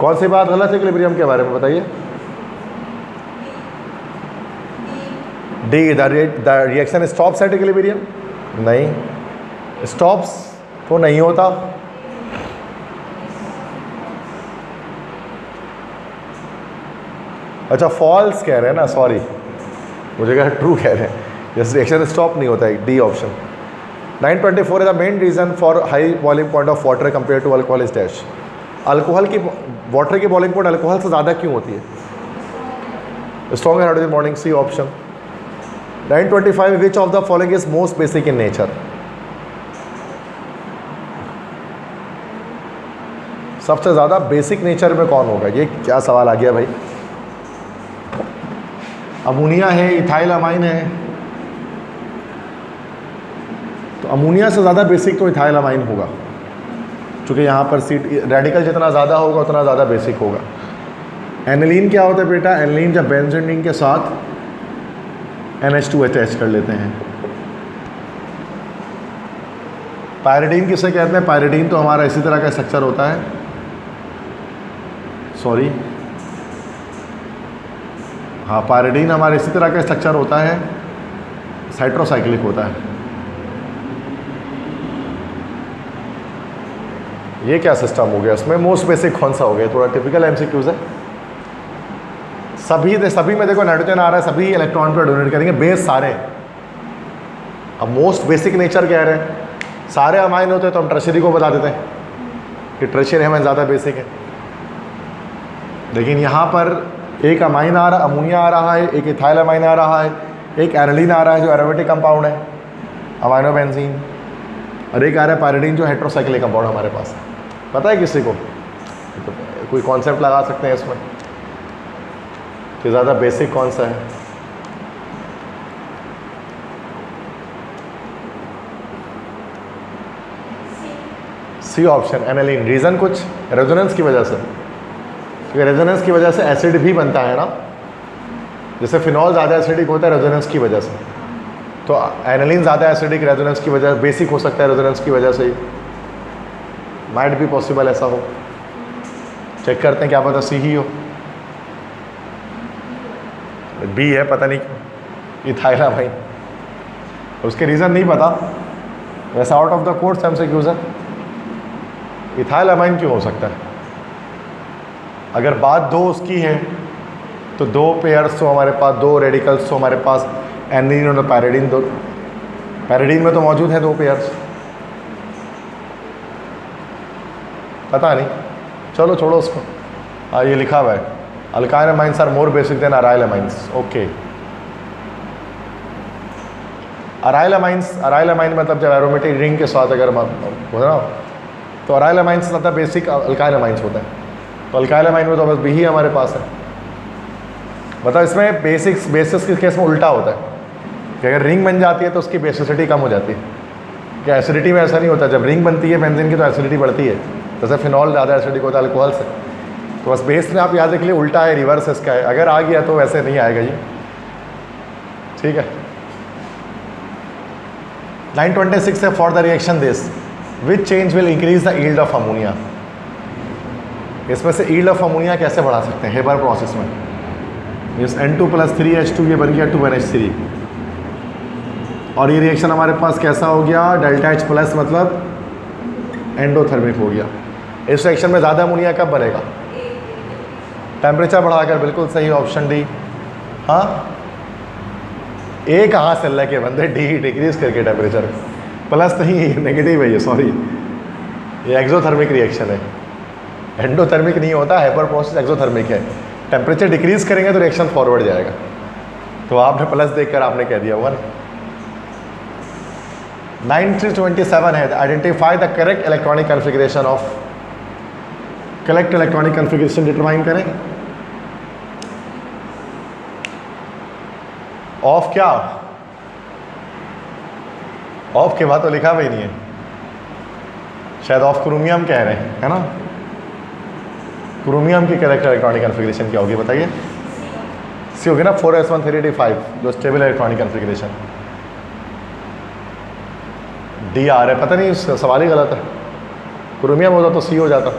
कौन सी बात गलत है इक्विलिब्रियम के बारे में बताइए? D, the reaction stops at equilibrium? नहीं, स्टॉप्स तो नहीं होता। अच्छा फॉल्स कह रहे हैं ना, सॉरी मुझे कहा ट्रू कह रहे हैं, जैसे रिएक्शन स्टॉप नहीं होता है, D option. 924 is the main reason for high boiling point of water compare to alcohol is dash. Alcohol की वाटर की बॉइलिंग पॉइंट अल्कोहल से ज़्यादा क्यों होती है? Strong hydrogen bonding, C option. 925 which of the following is most basic in nature? सबसे ज़्यादा basic nature में कौन होगा? ये क्या सवाल आ गया भाई। अमोनिया है, इथाइल अमाइन है, तो अमोनिया से ज़्यादा बेसिक तो इथाइल अमाइन होगा, क्योंकि यहाँ पर सीट रेडिकल जितना ज़्यादा होगा उतना ज़्यादा बेसिक होगा। एनिलीन क्या होता है बेटा? एनिलीन जब बेंजीन के साथ NH2 अटैच कर लेते हैं। पायरिडीन किसे कहते हैं? पायरिडीन तो हमारा इसी तरह का स्ट्रक्चर होता है, सॉरी हाँ, पायरिडीन हमारे इसी तरह का स्ट्रक्चर होता है, साइट्रोसाइक्लिक होता है। ये क्या सिस्टम हो गया? इसमें मोस्ट बेसिक कौन सा हो गया? थोड़ा टिपिकल एमसीक्यूज है। सभी में देखो नाइट्रोजन आ रहा है, सभी इलेक्ट्रॉन पर डोनेट करेंगे, बेस सारे। अब मोस्ट बेसिक नेचर कह रहे हैं, सारे अमाइन होते हैं तो हम टर्शियरी को बता देते हैं कि टर्शियरी हमें ज़्यादा बेसिक है। लेकिन यहाँ पर एक अमाइन आ रहा, अमोनिया आ रहा है, एक इथाइल अमाइन आ रहा है, एक एनिलीन आ रहा है जो एरोमेटिक कंपाउंड है, अमाइनो बेंजीन, और एक आ रहा है पायरिडीन जो हेट्रोसाइक्लिक कंपाउंड हमारे पास है। पता है किसी को? तो कोई कॉन्सेप्ट लगा सकते हैं इसमें कि ज़्यादा बेसिक कौन सा है? C option, aniline. रीज़न कुछ रेजोनेंस की वजह से, क्योंकि रेजोनेंस की वजह से एसिड भी बनता है ना, जैसे फिनॉल ज़्यादा एसिडिक होता है रेजोनेंस की वजह से, तो एनिलीन ज़्यादा एसिडिक रेजोनेंस की वजह, बेसिक हो सकता है रेजोनेंस की वजह से ही। माइट भी पॉसिबल ऐसा हो, चेक करते हैं, क्या पता सी ही हो। बी है, पता नहीं इथाइल अमाइन, उसके रीज़न नहीं पता, वैसा out of the course MCQs है। इथाइल अमाइन क्यों हो सकता है? अगर बात दो उसकी है तो दो पेयर्स तो हमारे पास, दो रेडिकल्स तो हमारे पास एनिलीन और पायरिडीन, दो पायरिडीन में तो मौजूद है दो पेयर्स, पता नहीं, चलो छोड़ो उसको। हाँ ये लिखा हुआ है, alkyl amines are more basic than aryl amines. Okay, aryl amine मतलब जब एरोमेटिक रिंग के साथ अगर हो ना, तो अराइल अमाइन से ज़्यादा बेसिक अल्काइल अमाइंस होता है, तो अल्काइल अमाइन में तो बस बी ही हमारे पास है। मतलब इसमें बेसिस के केस में उल्टा होता है कि अगर रिंग बन जाती है तो उसकी बेसिसिटी कम हो जाती है, कि एसिडिटी में ऐसा नहीं होता, जब रिंग बनती है बेंजीन की तो एसिडिटी बढ़ती है, जैसे फिनॉल ज़्यादा एसिडिक होता है अल्कोहल से, तो बस बेस में आप याद रख लिए उल्टा है, रिवर्स इसका है, अगर आ गया तो वैसे नहीं आएगा ये, ठीक है। 926 है, for the reaction this which change will increase the yield of ammonia. इसमें से यील्ड ऑफ अमोनिया कैसे बढ़ा सकते हैं हेबर प्रोसेस में? इस N2 + 3H2 ये बन गया 2NH3, और ये रिएक्शन हमारे पास कैसा हो गया? ΔH+ मतलब एंडोथर्मिक हो गया। इस रिएक्शन में ज़्यादा अमोनिया कब बनेगा? टेम्परेचर बढ़ाकर, बिल्कुल सही, ऑप्शन डी। हाँ, ए कहाँ से अल्लाह के बंदे, डी डिक्रीज करके टेम्परेचर, प्लस नहीं, नेगेटिव है ये, सॉरी, ये एक्सोथर्मिक रिएक्शन है, एंडोथर्मिक नहीं होता, हाइपर प्रोसेस एक्सोथर्मिक है। टेम्परेचर डिक्रीज करेंगे तो रिएक्शन फॉरवर्ड जाएगा, तो आपने प्लस देखकर आपने कह दिया होगा ना। 927 है, identify the correct electronic configuration of, correct electronic configuration determine करें। ऑफ क्या? ऑफ के बाद तो लिखा भी नहीं है, शायद ऑफ क्रोमियम कह रहे हैं, है ना? क्रोमियम की करेक्ट इलेक्ट्रॉनिक कॉन्फ़िगरेशन क्या होगी बताइए? सी होगी ना 4s1 जो स्टेबल इलेक्ट्रॉनिक कॉन्फ़िगरेशन। डी आ रहा है, पता नहीं सवाल ही गलत है, क्रोमियम होता तो सी हो जाता।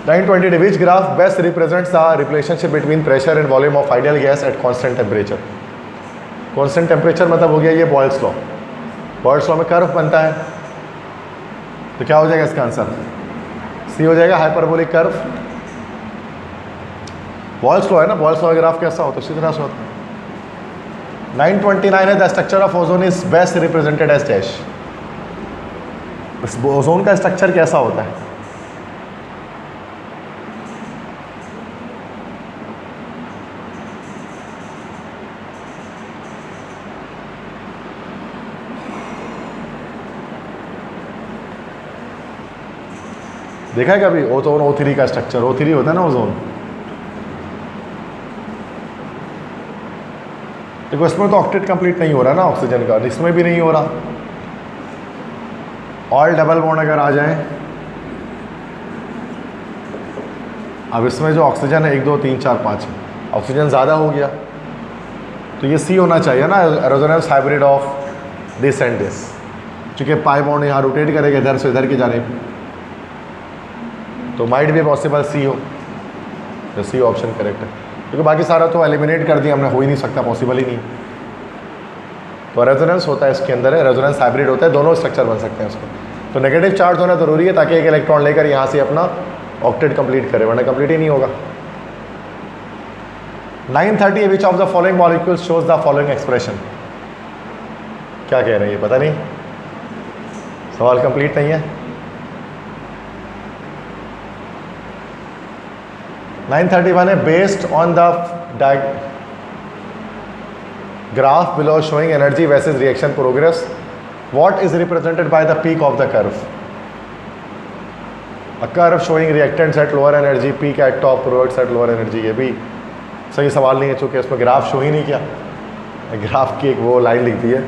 920 which graph best represents the relationship between pressure and volume of ideal gas at constant temperature. Constant temperature मतलब हो गया ये बॉयल्स लॉ। बॉयल्स लॉ में कर्व बनता है, तो क्या हो जाएगा इसका आंसर? सी हो जाएगा, हाइपरबोलिक कर्व। बॉयल्स लॉ है ना, बॉयल्स लॉ ग्राफ कैसा होता है? इसी तरह से होता है। 929 है, the structure of ozone is best represented as dash. Ozone का स्ट्रक्चर कैसा होता है? देखा है कभी ओजोन O3 का स्ट्रक्चर? O3 होता है ना ओजोन। देखो इसमें तो ऑक्टेट कंप्लीट नहीं हो रहा ना ऑक्सीजन का, इसमें भी नहीं हो रहा। ऑल डबल बॉन्ड अगर आ जाए, अब इसमें जो ऑक्सीजन है 1 2 3 4 5 ऑक्सीजन ज़्यादा हो गया, तो ये सी होना चाहिए ना, resonance hybrid of this and this, चूँकि पाई बॉन्ड यहाँ रोटेट करेगा इधर से इधर की जानिब, तो माइट भी पॉसिबल सी हो, तो सी ऑप्शन करेक्ट है। क्योंकि बाकी सारा तो एलिमिनेट कर दिया हमने, हो ही नहीं सकता, पॉसिबल ही नहीं। तो रेजोनेंस होता है इसके अंदर, है रेजोनेंस हाइब्रिड होता है, दोनों स्ट्रक्चर बन सकते हैं उसको। तो नेगेटिव चार्ज होना ज़रूरी है ताकि एक इलेक्ट्रॉन लेकर यहाँ से अपना ऑक्टेट कंप्लीट करे, वरना कंप्लीट ही नहीं होगा। 930 विच of the following molecules shows the following expression. क्या कह रहे हैं ये पता नहीं, सवाल कंप्लीट नहीं है। 931 है, based on the graph below showing energy versus reaction progress, what is represented by the peak of the curve? A curve showing reactants at lower energy, peak at top, products at lower energy। ये भी सही सवाल नहीं है, चूँकि इसमें graph show ही नहीं किया। ग्राफ की एक वो लाइन लिख दी है,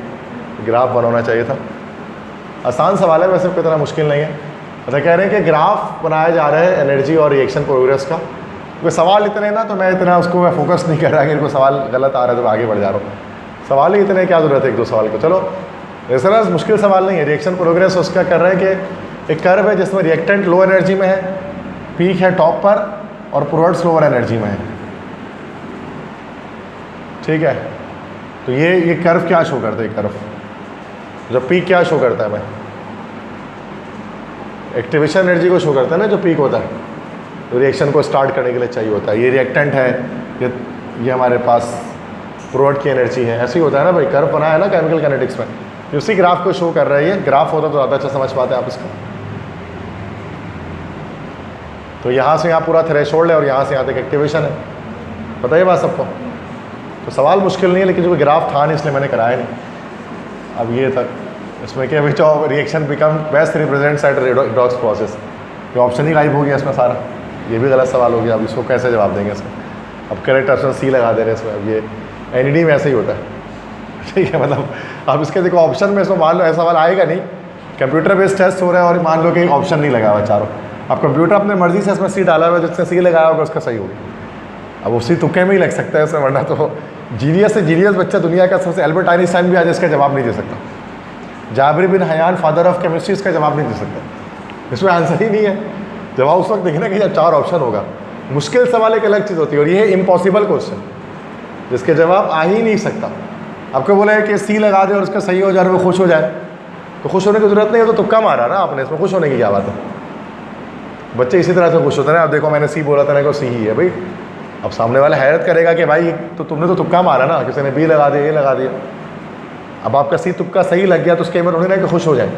ग्राफ बनाना चाहिए था। आसान सवाल है वैसे, कोई इतना मुश्किल नहीं है। मतलब कह रहे हैं कि ग्राफ बनाया जा रहा है एनर्जी और रिएक्शन प्रोग्रेस का। कोई सवाल इतने ना, तो मैं इतना उसको मैं फोकस नहीं कर रहा कि कोई सवाल गलत आ रहा है तो मैं आगे बढ़ जा रहा हूँ। सवाल ही इतने, क्या ज़रूरत है एक दो सवाल को। चलो रेजोनेंस मुश्किल सवाल नहीं है। रिएक्शन प्रोग्रेस उसका कर रहे हैं कि एक कर्व है जिसमें रिएक्टेंट लो एनर्जी में है, पीक है टॉप पर, और प्रोडक्ट्स लोअर एनर्जी में है। ठीक है, तो ये कर्व क्या शो करता है? कर्व जो पीक क्या शो करता है? मैं एक्टिवेशन एनर्जी को शो करता है ना, जो पीक होता है, तो रिएक्शन को स्टार्ट करने के लिए चाहिए होता है। ये रिएक्टेंट है, ये हमारे पास प्रोडक्ट की एनर्जी है। ऐसे ही होता है ना भाई, कर्व बना है ना केमिकल काइनेटिक्स में, उसी ग्राफ को शो कर रहा है। ये ग्राफ होता तो ज़्यादा अच्छा समझ पाते हैं आप इसका। तो यहाँ से यहाँ पूरा थ्रेशोल्ड है और यहाँ से यहाँ तक एक्टिवेशन है, पता है बात सबको। तो सवाल मुश्किल नहीं है, लेकिन जो ग्राफ था नहीं इसलिए मैंने कराया नहीं। अब ये तक इसमें क्या which of reaction become best represents at redox process, ये ऑप्शन ही गायब हो गया इसमें सारा। ये भी गलत सवाल हो गया, अब इसको कैसे जवाब देंगे इसमें? अब करेक्ट ऑप्शन सी लगा दे रहे हैं इसमें। अब ये एनईडी में ऐसे ही होता है, ठीक है। मतलब अब इसके देखो ऑप्शन में इसमें मान लो ऐसा सवाल आएगा नहीं, कंप्यूटर बेस्ड टेस्ट हो रहा है और मान लो कि ऑप्शन नहीं लगा हुआ चारों। अब कंप्यूटर अपने मर्जी से इसमें सी डाला हुआ है, जिसने सी लगाया होगा उसका सही होगा। अब उसी तुक्के में ही लग सकता है उसमें, वरना तो जीनियस से जीनियस बच्चा दुनिया का सबसे, एल्बर्ट आइंस्टाइन भी आज इसका जवाब नहीं दे सकता। Jabir bin Hayyan father of chemistry इसका जवाब नहीं दे सकता, इसमें आंसर ही नहीं है। जवाब उस वक्त देखना कि जब चार ऑप्शन होगा। मुश्किल सवाल एक अलग चीज़ होती है, और ये है इम्पॉसिबल क्वेश्चन जिसके जवाब आ ही नहीं सकता। आपको बोला है कि सी लगा दे और उसका सही हो जाए और वो खुश हो जाए, तो खुश होने की ज़रूरत नहीं है, तो तुक्का मारा ना आपने, इसमें खुश होने की क्या बात है? बच्चे इसी तरह से खुश होते हैं। अब देखो मैंने सी बोला था ना को सी ही है भाई। अब सामने वाला हैरत करेगा कि भाई तो तुमने तो तुक्का मारा ना, किसी ने बी लगा दिया, ये लगा दिया। अब आपका सी तुक्का सही लग गया तो उसके में उन्होंने कि खुश हो जाए।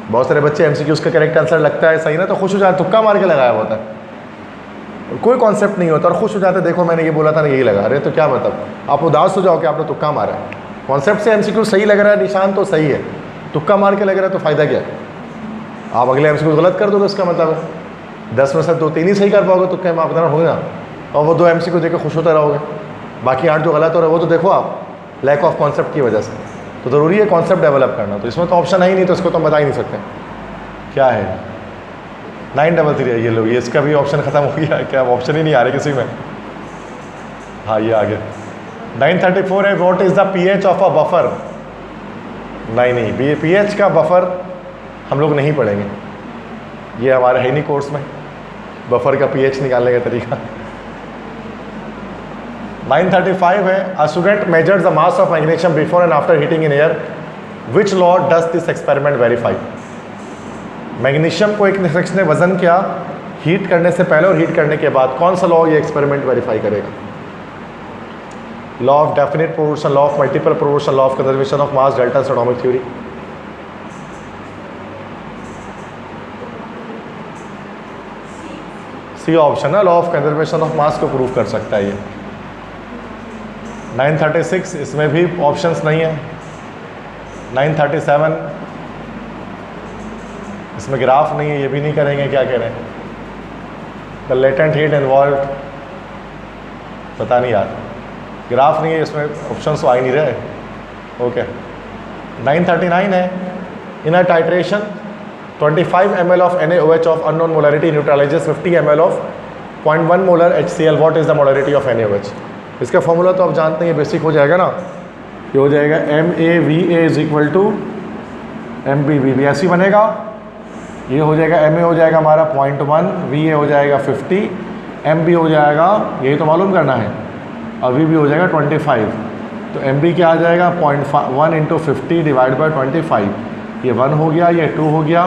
बहुत सारे बच्चे MCQ का करेक्ट आंसर लगता है सही ना, तो खुश हो जाए, तुक्का मार के लगाया होता है, कोई कॉन्सेप्ट नहीं होता, और खुश हो जाते देखो मैंने ये बोला था ना यही लगा रहे, तो क्या मतलब आप उदास हो जाओ कि आपने तुक्का मारा है। कॉन्सेप्ट से MCQ सही लग रहा है, निशान तो सही है, तुक्का मार के लग रहा है तो फ़ायदा क्या है? आप अगले MCQ गलत कर दोगे, उसका मतलब है 10 में से 2-3 ही सही कर पाओगे, तुक्के में आप इतना होगा ना, और वो 2 MCQ देकर खुश होते रहोगे, बाकी 8 जो गलत हो रहा है वो तो देखो आप लैक ऑफ कॉन्सेप्ट की वजह से। तो ज़रूरी है कॉन्सेप्ट डेवलप करना, तो इसमें तो ऑप्शन है ही नहीं, तो इसको तो हम बता ही नहीं सकते क्या है। 933 है। ये लो, ये इसका भी ऑप्शन ख़त्म हो गया, क्या ऑप्शन ही नहीं आ रहे किसी में। हाँ ये आ गया। 934 है, what is the pH of a buffer. नहीं pH का बफर हम लोग नहीं पढ़ेंगे, ये हमारे है नहीं कोर्स में बफर का pH निकालने का तरीका। 935 है, a student measures the mass of magnesium before and after heating in air, which law does this experiment verify. Magnesium को एक शख्स ने वजन किया हीट करने से पहले और हीट करने के बाद, कौन सा लॉ ये एक्सपेरिमेंट वेरीफाई करेगा। Law of definite proportion, law of multiple proportion, law of conservation of mass, Dalton atomic theory. C option है, law of conservation of mass को प्रूव कर सकता है ये। 936 इसमें भी ऑप्शंस नहीं है। 937 इसमें ग्राफ नहीं है, ये भी नहीं करेंगे। क्या कह रहे हैं, द लेटेंट हीट इन्वॉल्व, पता नहीं यार, ग्राफ नहीं है इसमें, ऑप्शंस तो आ ही नहीं रहे। ओके 939 है, इन अ titration 25 ml of NaOH of unknown molarity neutralizes 50 ml of 0.1 molar HCl. What is the molarity of NaOH? इसका फॉर्मूला तो आप जानते हैं, ये बेसिक हो जाएगा ना, ये हो जाएगा MaVa is equal to MbVb, ऐसे ही बनेगा। ये हो जाएगा Ma हो जाएगा हमारा 0.1, Va हो जाएगा 50, Mb हो जाएगा, यही तो मालूम करना है, और Vb हो जाएगा 25। तो Mb क्या आ जाएगा 0.1 इंटू 50 डिवाइड बाई 25, ये 1 हो गया, ये 2 हो गया,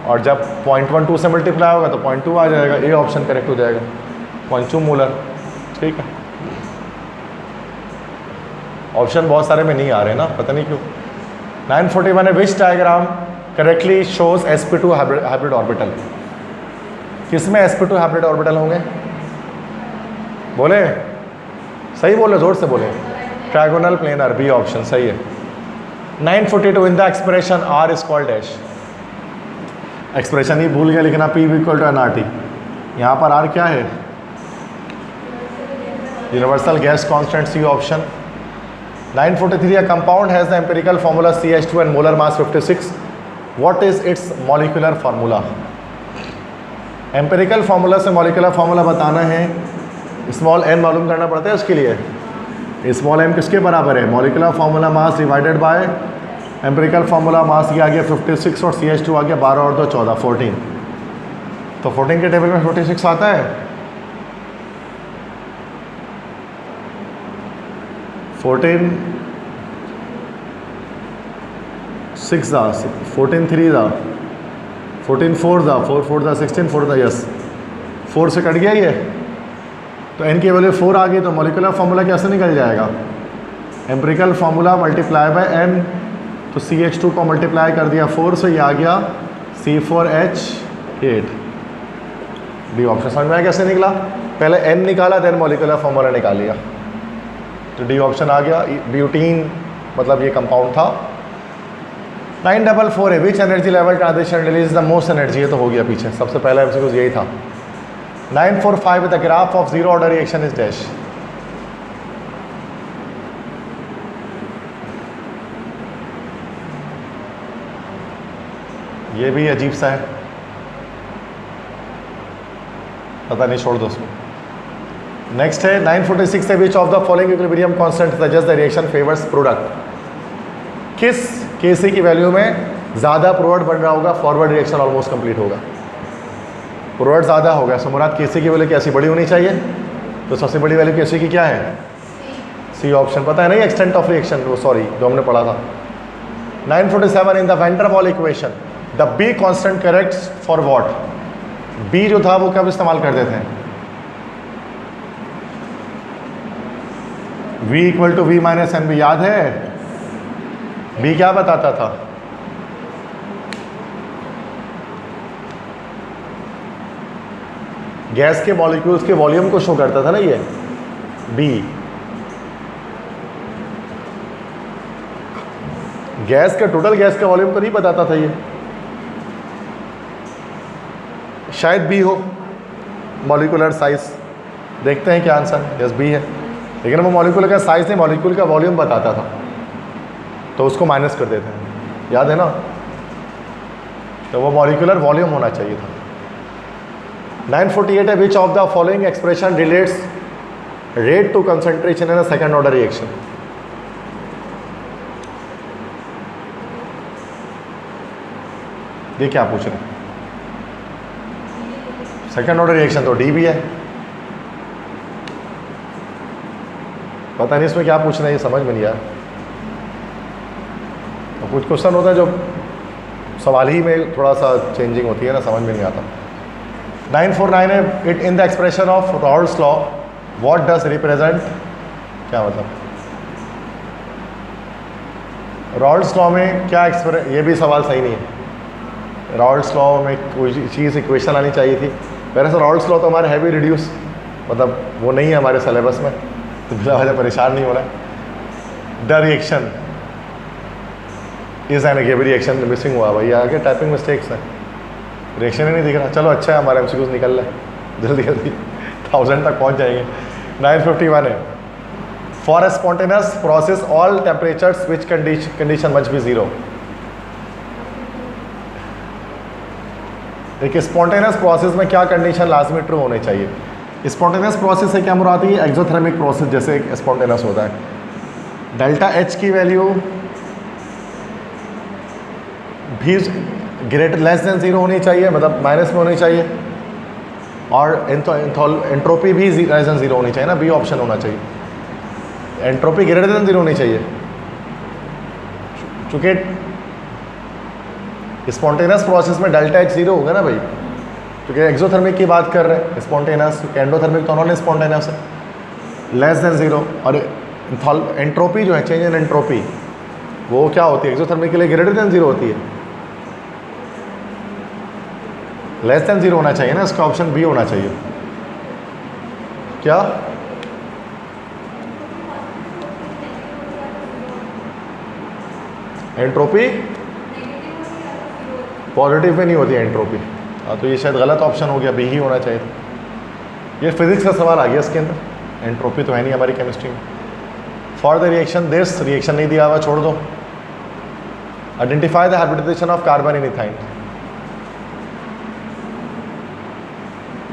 और जब 0.1 2 से मल्टीप्लाई होगा तो 0.2 आ जाएगा। ए ऑप्शन करेक्ट हो जाएगा, 0.2 मोलर। ठीक है, ऑप्शन बहुत सारे में नहीं आ रहे ना, पता नहीं क्यों। 941 है, which diagram correctly shows sp2 hybrid orbital. किसमें sp2 हाइब्रिड ऑर्बिटल होंगे, बोले सही बोले, जोर से बोले। ट्रायगोनल प्लेनर, बी ऑप्शन सही है। 942 in the expression R is called dash. Expression ही भूल गया लिखना, P इक्वल टू nRT। यहाँ पर R क्या है, universal gas constant, C option. 943 a compound has the empirical formula CH2 and molar mass 56. What is its molecular formula? Empirical formula से molecular formula बताना है, स्मॉल n मालूम करना पड़ता है उसके लिए। स्मॉल m किसके बराबर है, molecular formula mass divided by empirical formula mass, ये आ गया 56 और CH2 आ गया 12 और 2 14, 14। तो 14 के टेबल में 56 आता है, 14 6 दा 14 3 दा 14 4 दा 4 4 दा 16 4 दा, यस 4 से कट गया ये, तो n की वैल्यू 4 आ गई, तो मॉलिकुलर फार्मूला कैसे निकल जाएगा, empirical formula multiply by n, तो CH2 को मल्टीप्लाई कर दिया 4 से, ये आ गया C4H8। डी ऑप्शन समझ में आया कैसे निकला, पहले n निकाला देन मॉलिकुलर फार्मूला निकाल लिया, तो डी ऑप्शन आ गया। ब्यूटीन मतलब ये कंपाउंड था। 944 है, which energy level transition release the most energy, ये तो हो गया पीछे, सबसे पहला एमसीक्यू यही था। 945 the graph of zero order reaction is dash. ये भी अजीब सा है, पता नहीं, छोड़ दो उसको। नेक्स्ट है 946 है, which of the following equilibrium constant suggest the reaction favours product. किस Kc की वैल्यू में ज़्यादा प्रोडक्ट बन रहा होगा, फॉरवर्ड रिएक्शन ऑलमोस्ट कंप्लीट होगा। प्रोडक्ट ज़्यादा होगा, सो मुराद Kc की वैल्यू कैसी बड़ी होनी चाहिए, तो सबसे बड़ी वैल्यू Kc की क्या है, सी ऑप्शन। पता है नहीं एक्सटेंट ऑफ रिएक्शन, वो सॉरी जो हमने पढ़ा था। 947 in the van der Waals equation the b constant correct for what. B जो था वो कब इस्तेमाल करते थे, V equal to V minus n b, याद है बी क्या बताता था, गैस के मॉलिक्यूल्स के वॉल्यूम को शो करता था ना ये बी। गैस का टोटल गैस का वॉल्यूम तो नहीं बताता था ये, शायद बी हो। मॉलिकुलर साइज देखते हैं क्या आंसर, यस बी है, लेकिन वो मॉलिक्यूल का साइज नहीं, मॉलिक्यूल का वॉल्यूम बताता था, तो उसको माइनस कर देते हैं, याद है ना, तो वो मॉलिक्यूलर वॉल्यूम होना चाहिए था। 948 है which of the following expression relates rate to concentration in a second order reaction. ये क्या पूछ रहे हैं? सेकंड ऑर्डर रिएक्शन तो डी भी है, पता नहीं इसमें क्या पूछना है, ये समझ में नहीं आया। तो कुछ क्वेश्चन होता है जो सवाल ही में थोड़ा सा चेंजिंग होती है ना, समझ में नहीं आता। 949 है it in the expression of Rawls law what does represent, क्या मतलब रॉल्स लॉ में क्या एक्सप्रेस, ये भी सवाल सही नहीं है। रॉल्स लॉ में कोई चीज़ इक्वेशन आनी चाहिए थी, वैसे तो रॉल्स लॉ तो हमारे हैवी रिड्यूस, मतलब वो नहीं है हमारे सिलेबस में, तो बिना वजह परेशान नहीं होना। The reaction is an given reaction missing हुआ भाई, आगे टाइपिंग मिस्टेक्स है, रिएक्शन ही नहीं दिख रहा। चलो अच्छा है हमारे एमसीक्यूज निकल रहे, जल्दी जल्दी 1000 तक पहुंच जाएंगे। 951 है for a spontaneous process all temperatures which condition must be zero. एक स्पॉन्टेनियस प्रोसेस में क्या कंडीशन लाजमी ट्रू होने चाहिए? स्पॉन्टेनियस प्रोसेस से क्या मुराद है? एक्सोथर्मिक प्रोसेस जैसे एक स्पॉन्टेनियस होता है। डेल्टा एच की वैल्यू भी ग्रेटर लेस देन जीरो होनी चाहिए, मतलब माइनस में होनी चाहिए, और एंट्रोपी भी लेस देन जीरो होनी चाहिए ना, बी ऑप्शन होना चाहिए। एंट्रोपी ग्रेटर देन जीरो होनी चाहिए, चूँकि स्पॉन्टेनियस प्रोसेस में डेल्टा एच जीरो होगा ना भाई, क्योंकि एक्सोथर्मिक की बात कर रहे हैं, स्पॉन्टेनियस एंडोथर्मिक तो नॉन स्पॉन्टेनियस है, लेस देन जीरो। और एंट्रोपी जो है चेंज इन एंट्रोपी वो क्या होती है? एक्सोथर्मिक के लिए ग्रेटर देन जीरो होती है, लेस देन जीरो होना चाहिए ना, इसका ऑप्शन बी होना चाहिए। क्या एंट्रोपी पॉजिटिव में नहीं होती है एंट्रोपी? हाँ, तो ये शायद गलत ऑप्शन हो गया, बी ही होना चाहिए। ये फिजिक्स का सवाल आ गया इसके अंदर, एंट्रोपी तो है नहीं हमारी केमिस्ट्री में। For the reaction this, reaction नहीं दिया हुआ, छोड़ दो। Identify the hybridisation of carbon in ethyne.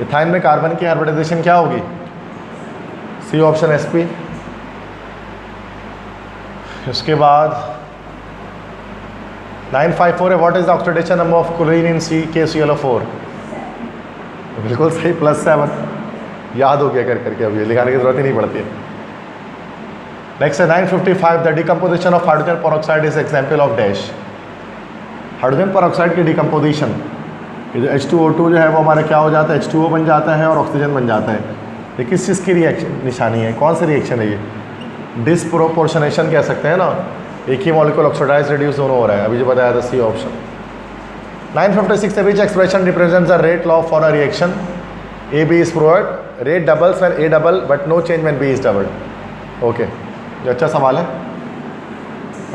Ethyne में कार्बन की हाइब्रिडाइजेशन क्या होगी? C option sp। उसके बाद 954 है what is the oxidation number of chlorine in CaClO4। बिल्कुल सही, +7, याद हो गया कर करके, अब ये लिखाने की जरूरत ही नहीं पड़ती है। नेक्स्ट है 955 the decomposition of hydrogen peroxide is example of dash. Hydrogen peroxide की डिकम्पोजिशन, ये जो H2O2 जो है वो हमारा क्या हो जाता है? H2O बन जाता है और ऑक्सीजन बन जाता है। ये किस चीज़ की रिएक्शन निशानी है? कौन सी रिएक्शन है ये? डिसप्रोपोर्शनेशन कह सकते हैं ना, एक ही मॉलिक्यूल ऑक्सीडाइज रिड्यूस दोनों हो रहा है, अभी जो बताया था सी ऑप्शन। 956 है which expression represents the rate law for a reaction A B is provide, rate doubles when A double but no change when B is double. Okay, ये अच्छा सवाल है।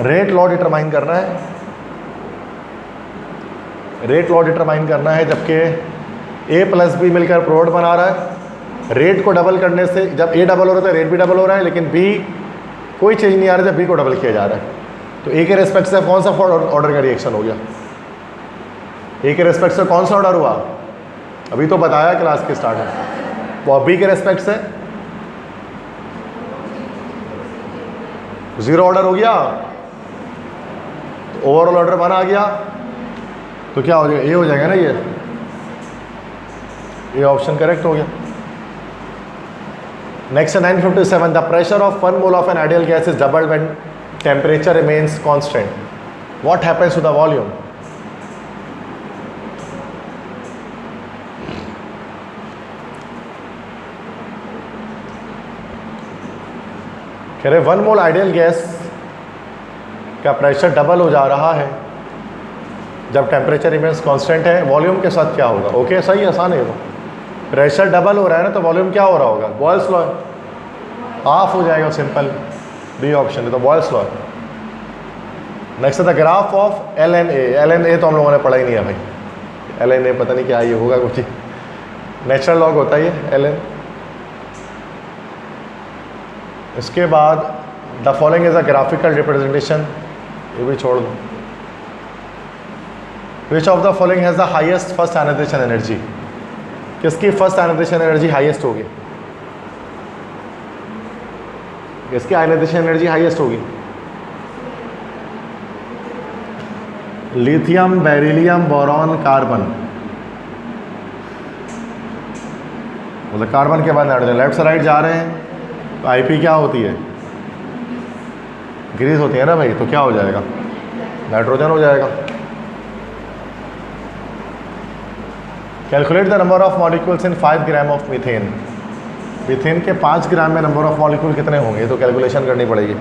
रेट लॉ डिटरमाइन करना है, रेट लॉ डिटरमाइन करना है, जबकि ए plus B मिलकर प्रोडक्ट बना रहा है। रेट को डबल करने से, जब ए डबल हो रहा है तो रेट भी डबल हो रहा है, लेकिन बी कोई चेंज नहीं आ रहा जब बी को डबल किया जा रहा है। तो ए के रेस्पेक्ट से कौन सा ऑर्डर का रिएक्शन हो गया? ए के रेस्पेक्ट से कौन सा ऑर्डर हुआ? अभी तो बताया क्लास के स्टार्ट में। वो बी के रेस्पेक्ट से 0 ऑर्डर हो गया, तो ओवरऑल ऑर्डर 1 आ गया, तो क्या हो जाएगा? ए हो जाएगा ना, ये ऑप्शन करेक्ट हो गया। Next 957 the pressure of 1 mole of an ideal gas is doubled when temperature remains constant, what happens to the volume? कह रहे 1 मोल आइडियल गैस का प्रेशर डबल हो जा रहा है जब टेम्परेचर रिमेन्स कांस्टेंट है, वॉल्यूम के साथ क्या होगा? ओके, सही, आसान है। प्रेशर डबल हो रहा है ना, तो वॉल्यूम क्या हो रहा होगा? बॉयल्स लॉ, हाफ हो जाएगा, सिंपल, बी ऑप्शन है, तो बॉयल्स लॉ। नेक्स्ट है the graph of LNA। LNA तो हम लोगों ने पढ़ा ही नहीं है भाई, LNA पता नहीं क्या ये होगा, कुछ नेचुरल लॉग होता है ये LN। इसके बाद the following is a graphical representation, ये भी छोड़ दो। Which of the following has the highest first ionization energy? किसकी फर्स्ट आयनाइजेशन एनर्जी हाईएस्ट होगी? किसकी आयनाइजेशन एनर्जी हाईएस्ट होगी? Lithium, beryllium, boron, carbon. मतलब कार्बन के बाद नाइट्रोजन। लेफ्ट से राइट जा रहे हैं तो आईपी क्या होती है? इंक्रीज होती है ना भाई, तो क्या हो जाएगा? नाइट्रोजन हो जाएगा। Calculate the number of molecules in 5 gram of methane. Methane के 5 ग्राम में नंबर ऑफ मॉलिक्यूल कितने होंगे? तो कैलकुलेशन करनी पड़ेगी।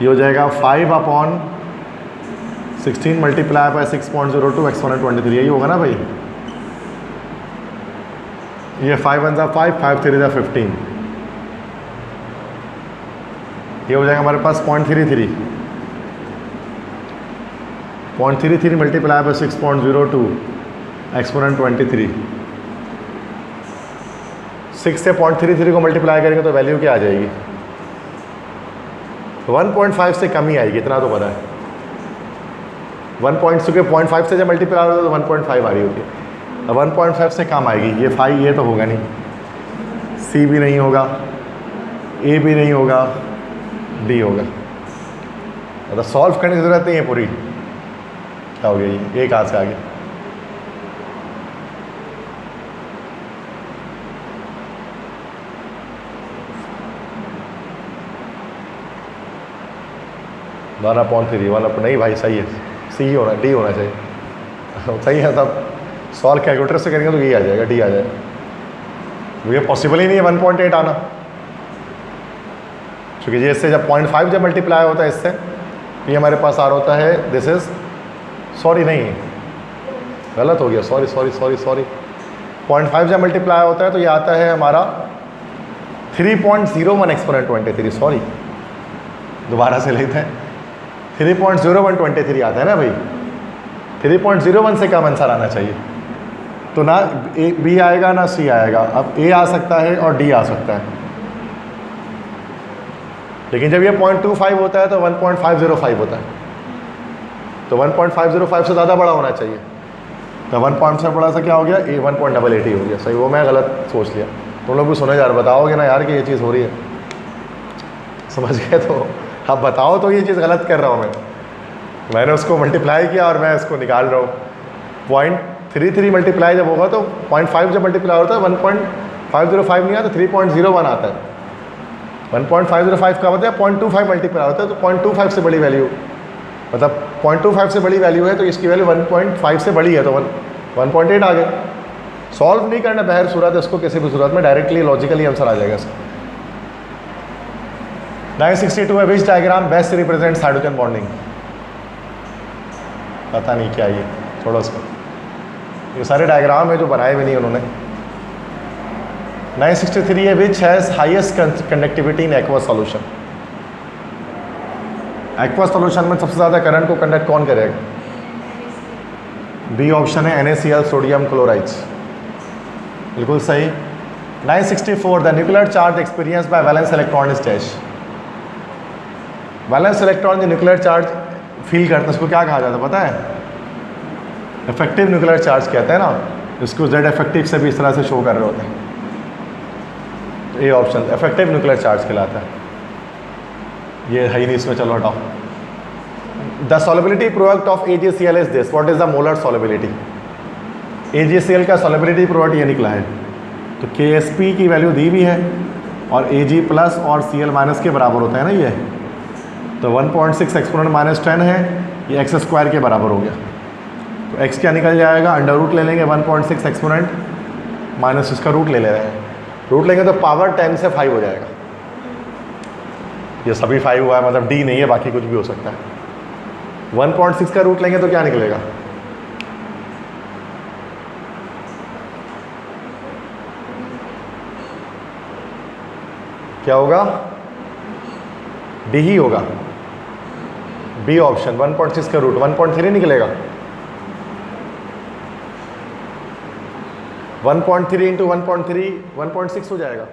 ये हो जाएगा 5/16 मल्टीप्लाई बाय 6.02 एक्सपोनेंट 23। यही होगा ना भाई? ये 5 1 ज़ा 5, 5 3 ज़ा 15। ये हो जाएगा हमारे पास 0.33। 0.33 मल्टीप्लाई बाय 6.02 एक्सपोनेंट 23। 6 से 0.33 को मल्टीप्लाई करेंगे तो वैल्यू क्या आ जाएगी? 1.5 से कम ही आएगी, इतना तो पता है। 1.5 से जब मल्टीप्लाई होता है तो 1.5 आ रही होती है। अब 1.5 से कम आएगी। ये 5 ये तो होगा नहीं, सी भी नहीं होगा, ए भी नहीं होगा, डी होगा। मतलब सॉल्व करने की ज़रूरत नहीं है पूरी। क्या हो गया ये? एक हाथ से आगे। वन अपॉन 3 1 नहीं भाई, सही है, सी होना, डी होना चाहिए। सही है, तब सॉल्व कैलकुलेटर से करेंगे तो ये आ जाएगा, डी आ जाएगा। ये पॉसिबल ही नहीं है 1.8 आना, क्योंकि ये इससे जब 0.5 जब मल्टीप्लाई होता है इससे, ये हमारे पास आ रहा होता है, दिस इज, सॉरी नहीं, गलत हो गया, सॉरी 0.5 जब मल्टीप्लाई होता है तो ये आता है हमारा 3.01 एक्सपोनेंट 23। सॉरी, दोबारा से लेते हैं। 3.0123 आता है ना भाई, 3.01 से कम आंसर आना चाहिए। तो ना ए बी आएगा ना सी आएगा। अब ए आ सकता है और डी आ सकता है, लेकिन जब ये 0.25 होता है तो 1.505 होता है। तो 1.505 से ज़्यादा बड़ा होना चाहिए। तो 1 से बड़ा सा क्या हो गया? ए 1.88 हो गया। सही, वो मैं गलत सोच लिया। तुम लोग भी सुने यार, बताओगे ना यार कि ये चीज़ हो रही है, समझ गए? तो अब बताओ तो ये चीज़ गलत कर रहा हूँ मैंने उसको मल्टीप्लाई किया और मैं इसको निकाल रहा हूँ। 0.33 मल्टीप्लाई जब होगा तो 0.5 जब मल्टीप्लाई होता है 1.505 नहीं आता, 3.01 आता है। 1.505 का मतलब 0.25 मल्टीप्लाई होता है, तो 0.25 से बड़ी वैल्यू, मतलब 0.25 से बड़ी वैल्यू है तो इसकी वैल्यू 1.5 से बड़ी है, तो 1.8 आ गया। सॉल्व नहीं करना बहर सूरत, इसको किसी भी सूरत में डायरेक्टली लॉजिकली आंसर आ जाएगा इसका। 962 है, which diagram best represents hydrogen bonding. पता नहीं क्या ये, छोड़ो इसको। ये सारे डायग्राम है जो बनाए भी नहीं उन्होंने। 963 है, which has highest conductivity in aqua solution. Aqua solution में सबसे ज़्यादा करंट को कंडक्ट कौन करेगा? बी ऑप्शन है, NaCl सोडियम क्लोराइड। बिल्कुल सही। 964 the nuclear charge experience by valence electron is dash. Valence electron जो न्यूक्लियर चार्ज फील करते हैं उसको क्या कहा जाता है पता है? इफेक्टिव न्यूक्लियर चार्ज कहते हैं ना, इसको जेड इफेक्टिव से भी इस तरह से शो कर रहे होते हैं। तो ये ऑप्शन इफेक्टिव न्यूक्लियर चार्ज कहलाता है। ये है ही नहीं इसमें, चलो हटाओ। The solubility product of AgCl is this, what is the molar solubility? AgCl का सॉल्युबिलिटी प्रोडक्ट ये निकला है। तो Ksp की वैल्यू दी भी है और Ag प्लस और Cl माइनस के बराबर होता है ना ये। तो 1.6 एक्सपोनेंट -10 है, ये x स्क्वायर के बराबर हो गया। तो x क्या निकल जाएगा? अंडर रूट ले लेंगे 1.6 एक्सपोनेंट माइनस इसका रूट ले रहे हैं। रूट लेंगे तो पावर 10 से 5 हो जाएगा। ये सभी 5 हुआ है, मतलब d नहीं है, बाकी कुछ भी हो सकता है। 1.6 का रूट लेंगे तो क्या निकलेगा? क्या होगा? डी ही होगा, बी ऑप्शन। 1.6 का रूट 1.3 निकलेगा। 1.3 इंटू 1.3 1.6 हो जाएगा।